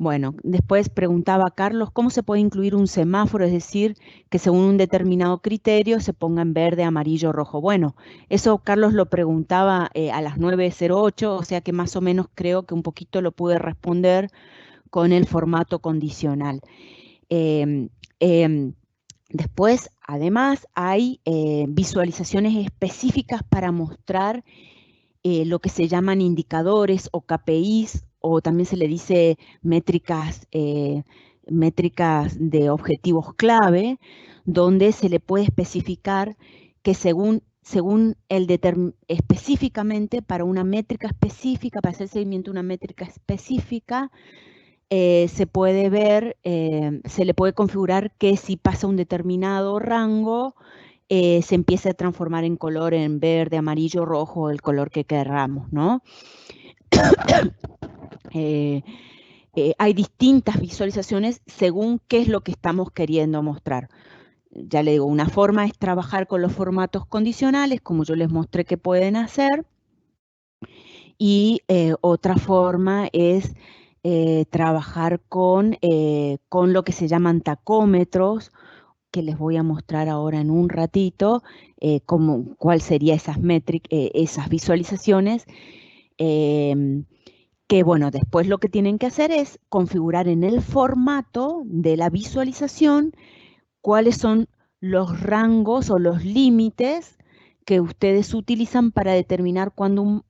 Bueno, después preguntaba Carlos, ¿cómo se puede incluir un semáforo? Es decir, que según un determinado criterio se ponga en verde, amarillo, rojo. Bueno, eso Carlos lo preguntaba a las 9:08, o sea que más o menos creo que un poquito lo pude responder con el formato condicional. Em, em, Después, además, hay visualizaciones específicas para mostrar lo que se llaman indicadores o KPIs, o también se le dice métricas de objetivos clave, donde se le puede especificar que según específicamente para una métrica específica, para hacer seguimiento de una métrica específica, se puede ver, se le puede configurar que si pasa un determinado rango, se empieza a transformar en color, en verde, amarillo, rojo, el color que queramos, ¿no? Hay distintas visualizaciones según qué es lo que estamos queriendo mostrar. Ya le digo, una forma es trabajar con los formatos condicionales, como yo les mostré que pueden hacer, y otra forma es trabajar con lo que se llaman tacómetros, que les voy a mostrar ahora en un ratito, cuál sería esas visualizaciones, que bueno, después lo que tienen que hacer es configurar en el formato de la visualización cuáles son los rangos o los límites que ustedes utilizan para determinar cuando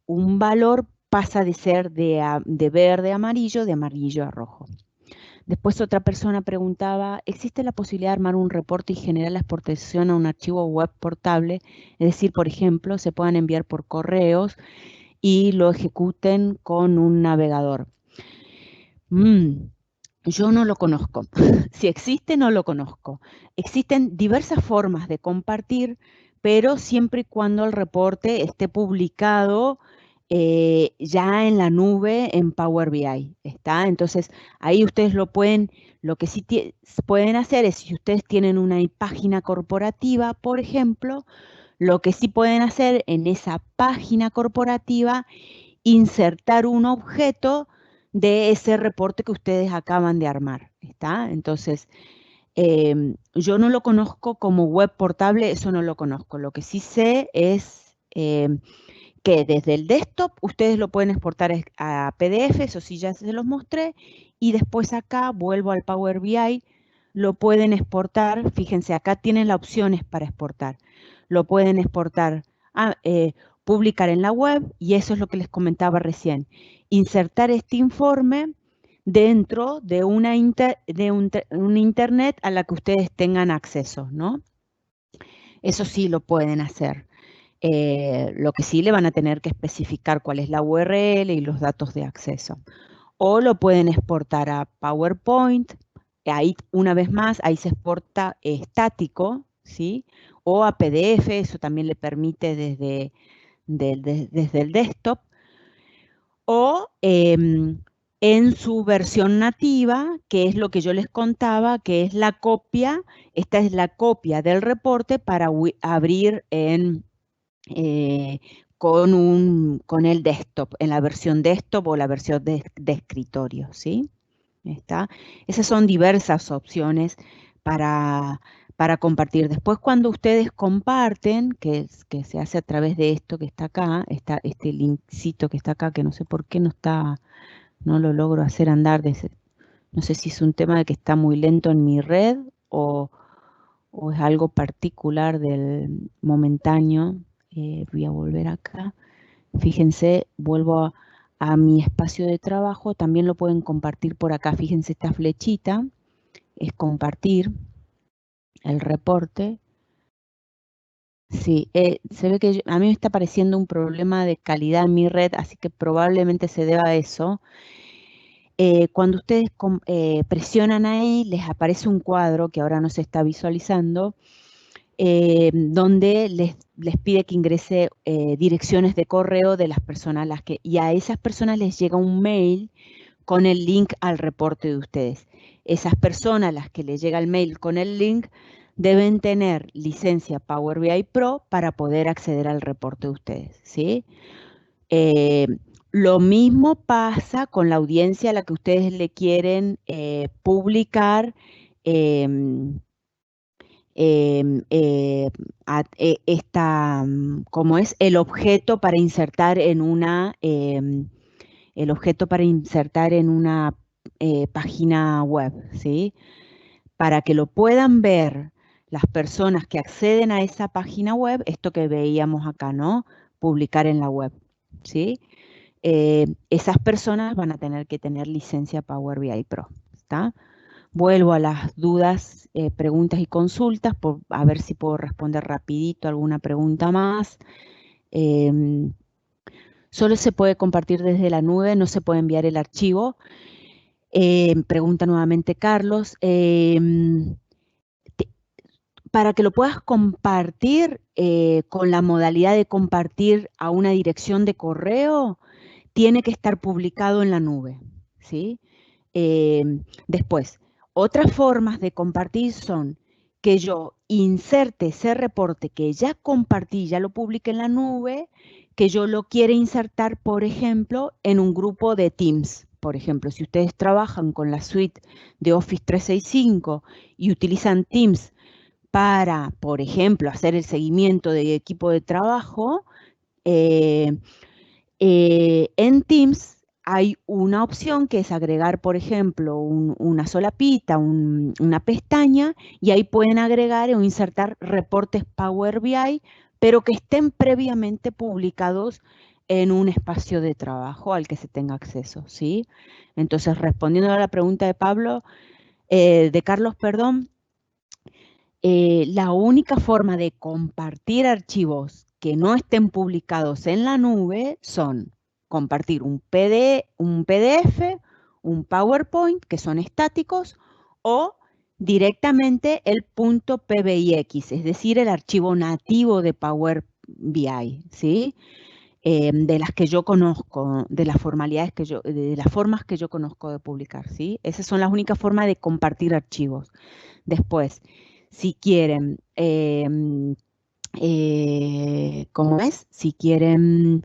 un valor pasa de ser de verde a amarillo, de amarillo a rojo. Después otra persona preguntaba, ¿existe la posibilidad de armar un reporte y generar la exportación a un archivo web portable? Es decir, por ejemplo, se puedan enviar por correos y lo ejecuten con un navegador. Yo no lo conozco. Si existe, no lo conozco. Existen diversas formas de compartir, pero siempre y cuando el reporte esté publicado ya en la nube en Power BI. ¿Está? Entonces, ahí ustedes lo que sí pueden hacer es, si ustedes tienen una página corporativa, por ejemplo, lo que sí pueden hacer en esa página corporativa, insertar un objeto de ese reporte que ustedes acaban de armar, ¿está? Entonces, yo no lo conozco como web portable, eso no lo conozco. Lo que sí sé es que desde el desktop ustedes lo pueden exportar a PDF, eso sí ya se los mostré, y después acá vuelvo al Power BI, lo pueden exportar, fíjense, acá tienen las opciones para exportar. Lo pueden exportar, publicar en la web, y eso es lo que les comentaba recién. Insertar este informe dentro de una internet a la que ustedes tengan acceso, ¿no? Eso sí lo pueden hacer. Lo que sí le van a tener que especificar cuál es la URL y los datos de acceso. O lo pueden exportar a PowerPoint, ahí una vez más, ahí se exporta estático, ¿sí? O a PDF, eso también le permite desde el desktop. O en su versión nativa, que es lo que yo les contaba, que es la copia, esta es la copia del reporte para abrir con el desktop, en la versión desktop o la versión de escritorio, ¿sí? Esas son diversas opciones para compartir. Después, cuando ustedes comparten, que se hace a través de esto que está acá, este linkcito que está acá, que no sé por qué no lo logro hacer andar. No sé si es un tema de que está muy lento en mi red o es algo particular del momentáneo. Voy a volver acá. Fíjense, vuelvo a mi espacio de trabajo, también lo pueden compartir por acá. Fíjense, esta flechita es compartir el reporte. Sí, se ve que a mí me está apareciendo un problema de calidad en mi red, así que probablemente se deba a eso. Cuando ustedes presionan ahí, les aparece un cuadro que ahora no se está visualizando, donde les pide que ingrese direcciones de correo de las personas y a esas personas les llega un mail con el link al reporte de ustedes. Esas personas a las que les llega el mail con el link deben tener licencia Power BI Pro para poder acceder al reporte de ustedes, ¿sí? Lo mismo pasa con la audiencia a la que ustedes le quieren publicar como es el objeto para insertar en una página web, ¿sí? Para que lo puedan ver las personas que acceden a esa página web, esto que veíamos acá, ¿no? Publicar en la web, ¿sí? Esas personas van a tener que tener licencia Power BI Pro, ¿está? Vuelvo a las dudas, preguntas y consultas, a ver si puedo responder rapidito alguna pregunta más. Solo se puede compartir desde la nube, no se puede enviar el archivo. Pregunta nuevamente Carlos. Para que lo puedas compartir con la modalidad de compartir a una dirección de correo, tiene que estar publicado en la nube, ¿sí? Después, otras formas de compartir son que yo inserte ese reporte que ya compartí, ya lo publiqué en la nube, que yo lo quiera insertar, por ejemplo, en un grupo de Teams. Por ejemplo, si ustedes trabajan con la suite de Office 365 y utilizan Teams para, por ejemplo, hacer el seguimiento de equipo de trabajo, en Teams hay una opción que es agregar, por ejemplo, una solapita, una pestaña, y ahí pueden agregar o insertar reportes Power BI, pero que estén previamente publicados en un espacio de trabajo al que se tenga acceso, ¿sí? Entonces, respondiendo a la pregunta de Carlos, perdón, la única forma de compartir archivos que no estén publicados en la nube son compartir un PDF, un PowerPoint, que son estáticos, o directamente el .pbix, es decir, el archivo nativo de Power BI, ¿sí? De las que yo conozco, de las formas que yo conozco de publicar, ¿sí? Esas son las únicas formas de compartir archivos. Después, si quieren, ¿cómo es? Si quieren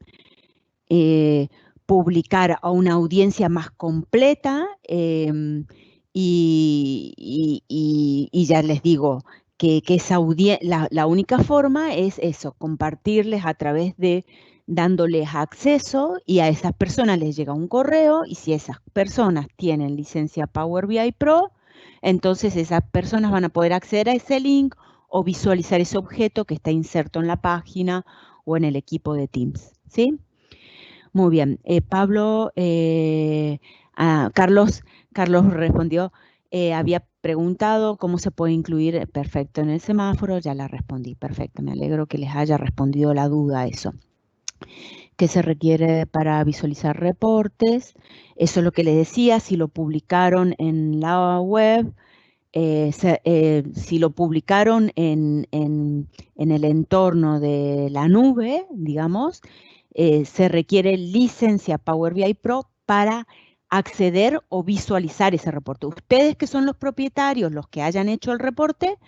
publicar a una audiencia más completa, y ya les digo que esa la única forma es eso, compartirles a través de dándoles acceso y a esas personas les llega un correo y si esas personas tienen licencia Power BI Pro, entonces esas personas van a poder acceder a ese link o visualizar ese objeto que está inserto en la página o en el equipo de Teams, ¿sí? Muy bien. Pablo, Carlos respondió, había preguntado cómo se puede incluir, perfecto, en el semáforo, ya la respondí, perfecto, me alegro que les haya respondido la duda a eso. ¿Qué se requiere para visualizar reportes? Eso es lo que les decía, si lo publicaron en la web, si lo publicaron en el entorno de la nube, digamos, se requiere licencia Power BI Pro para acceder o visualizar ese reporte. Ustedes que son los propietarios, los que hayan hecho el reporte,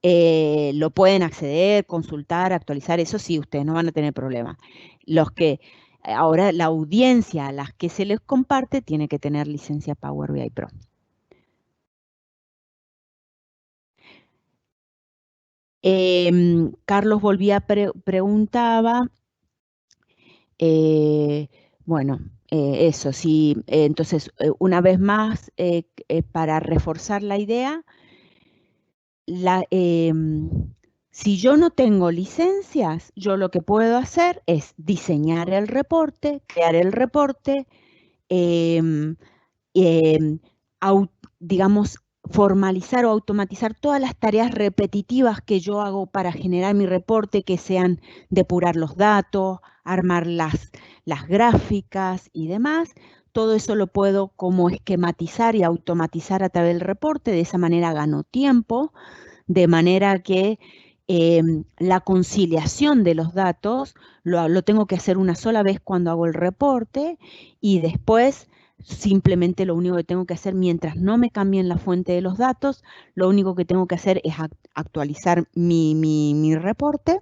lo pueden acceder, consultar, actualizar, eso sí, ustedes no van a tener problema. Los que, ahora la audiencia a las que se les comparte tiene que tener licencia Power BI Pro. Carlos volvía, preguntaba, bueno, eso, sí, entonces, una vez más, para reforzar la idea, si yo no tengo licencias, yo lo que puedo hacer es diseñar el reporte, crear el reporte, em, em, digamos, formalizar o automatizar todas las tareas repetitivas que yo hago para generar mi reporte, que sean depurar los datos, armar las gráficas y demás. Todo eso lo puedo como esquematizar y automatizar a través del reporte, de esa manera gano tiempo, de manera que la conciliación de los datos lo tengo que hacer una sola vez cuando hago el reporte y después simplemente lo único que tengo que hacer mientras no me cambien la fuente de los datos, lo único que tengo que hacer es actualizar mi reporte.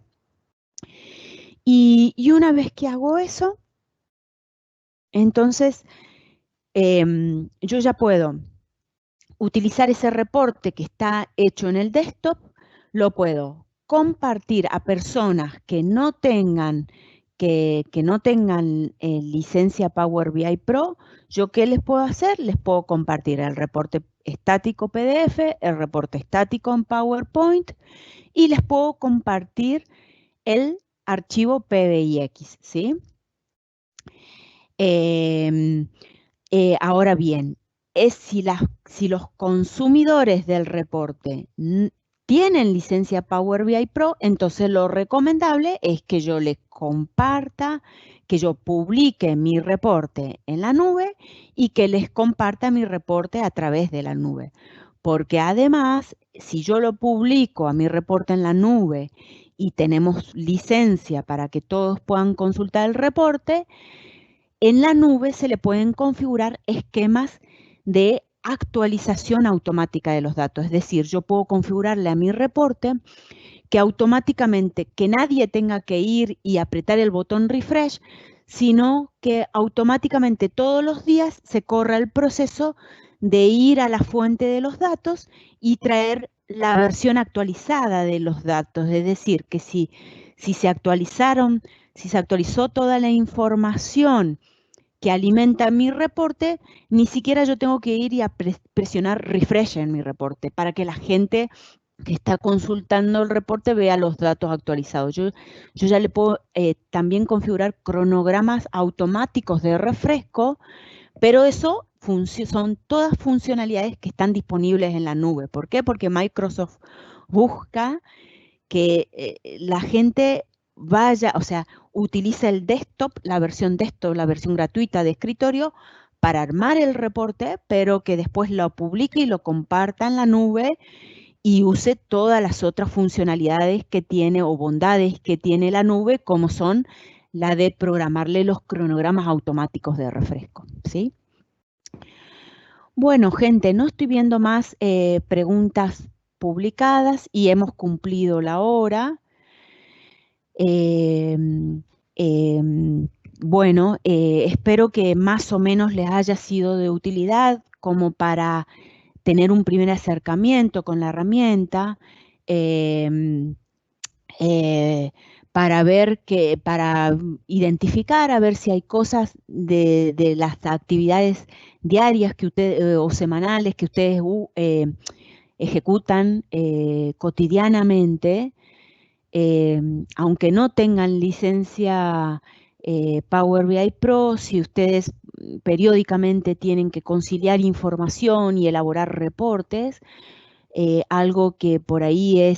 Y una vez que hago eso, entonces yo ya puedo utilizar ese reporte que está hecho en el desktop, lo puedo compartir a personas que no tengan, licencia Power BI Pro. ¿Yo qué les puedo hacer? Les puedo compartir el reporte estático PDF, el reporte estático en PowerPoint y les puedo compartir el archivo PBIX, ¿sí? Ahora bien, si los consumidores del reporte tienen licencia Power BI Pro, entonces lo recomendable es que yo les comparta, que yo publique mi reporte en la nube y que les comparta mi reporte a través de la nube. Porque además, si yo lo publico a mi reporte en la nube y tenemos licencia para que todos puedan consultar el reporte, en la nube se le pueden configurar esquemas de actualización automática de los datos. Es decir, yo puedo configurarle a mi reporte que automáticamente, que nadie tenga que ir y apretar el botón refresh, sino que automáticamente todos los días se corra el proceso de ir a la fuente de los datos y traer la versión actualizada de los datos. Es decir, que si se actualizó toda la información que alimenta mi reporte, ni siquiera yo tengo que ir y presionar refresh en mi reporte para que la gente que está consultando el reporte vea los datos actualizados. Yo ya le puedo también configurar cronogramas automáticos de refresco, pero eso son todas funcionalidades que están disponibles en la nube. ¿Por qué? Porque Microsoft busca que la gente vaya, o sea, utiliza el desktop, la versión gratuita de escritorio, para armar el reporte, pero que después lo publique y lo comparta en la nube y use todas las otras funcionalidades que tiene o bondades que tiene la nube, como son la de programarle los cronogramas automáticos de refresco, ¿sí? Bueno, gente, no estoy viendo más preguntas publicadas y hemos cumplido la hora. Bueno, espero que más o menos les haya sido de utilidad como para tener un primer acercamiento con la herramienta, para ver para identificar, a ver si hay cosas de las actividades diarias que o semanales que ustedes ejecutan cotidianamente, aunque no tengan licencia Power BI Pro, si ustedes periódicamente tienen que conciliar información y elaborar reportes, algo que por ahí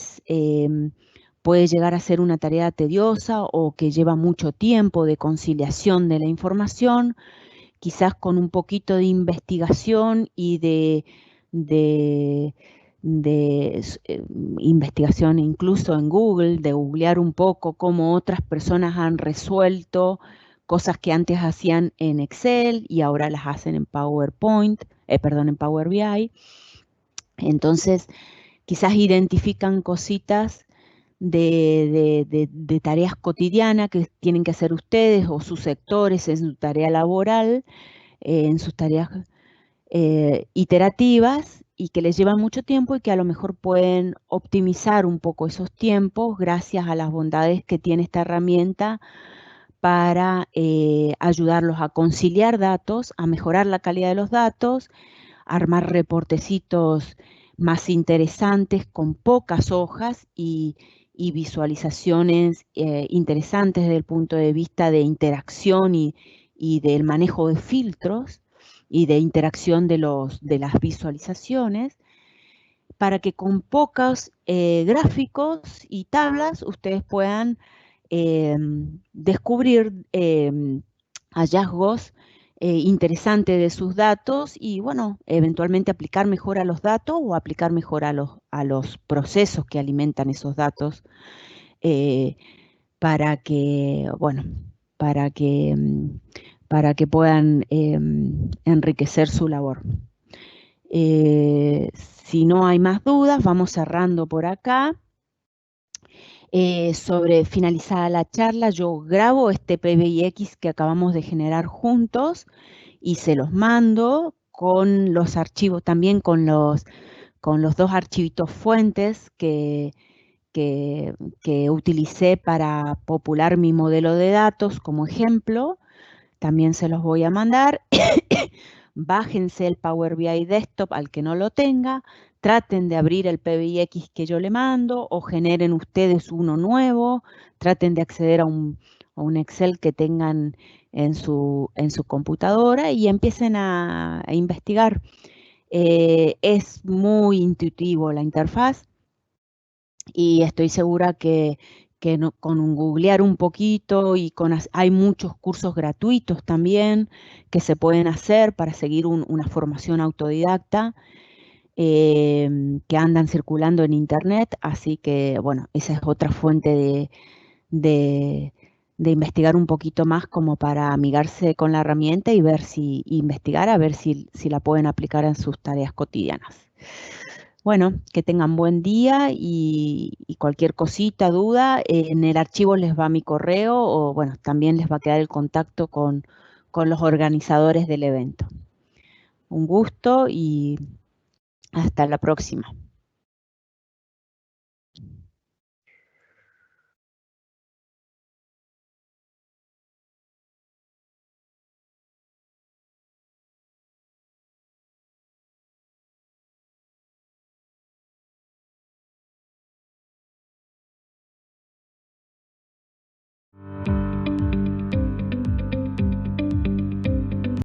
puede llegar a ser una tarea tediosa o que lleva mucho tiempo de conciliación de la información, quizás con un poquito de investigación y de investigación incluso en Google, de googlear un poco cómo otras personas han resuelto cosas que antes hacían en Excel y ahora las hacen en PowerPoint, perdón, en Power BI. Entonces, quizás identifican cositas de tareas cotidianas que tienen que hacer ustedes o sus sectores en su tarea laboral, en sus tareas iterativas y que les llevan mucho tiempo y que a lo mejor pueden optimizar un poco esos tiempos gracias a las bondades que tiene esta herramienta para ayudarlos a conciliar datos, a mejorar la calidad de los datos, armar reportecitos más interesantes con pocas hojas y visualizaciones interesantes desde el punto de vista de interacción y del manejo de filtros y de interacción de las visualizaciones, para que con pocos gráficos y tablas ustedes puedan descubrir hallazgos interesantes de sus datos y, bueno, eventualmente aplicar mejor a los datos o aplicar mejor a los procesos que alimentan esos datos para que, bueno, para que, para que puedan enriquecer su labor. Si no hay más dudas, vamos cerrando por acá. Sobre finalizada la charla, yo grabo este PBIX que acabamos de generar juntos y se los mando con los archivos, también con los dos archivitos fuentes que utilicé para popular mi modelo de datos como ejemplo. También se los voy a mandar. Bájense el Power BI Desktop al que no lo tenga, traten de abrir el PBIX que yo le mando o generen ustedes uno nuevo, traten de acceder a un Excel que tengan en su computadora y empiecen a investigar. Es muy intuitivo la interfaz y estoy segura que con un googlear un poquito y hay muchos cursos gratuitos también que se pueden hacer para seguir una formación autodidacta que andan circulando en internet, así que bueno, esa es otra fuente de investigar un poquito más como para amigarse con la herramienta y investigar a ver si la pueden aplicar en sus tareas cotidianas. Bueno, que tengan buen día y cualquier cosita, duda, en el archivo les va mi correo o bueno, también les va a quedar el contacto con los organizadores del evento. Un gusto y hasta la próxima.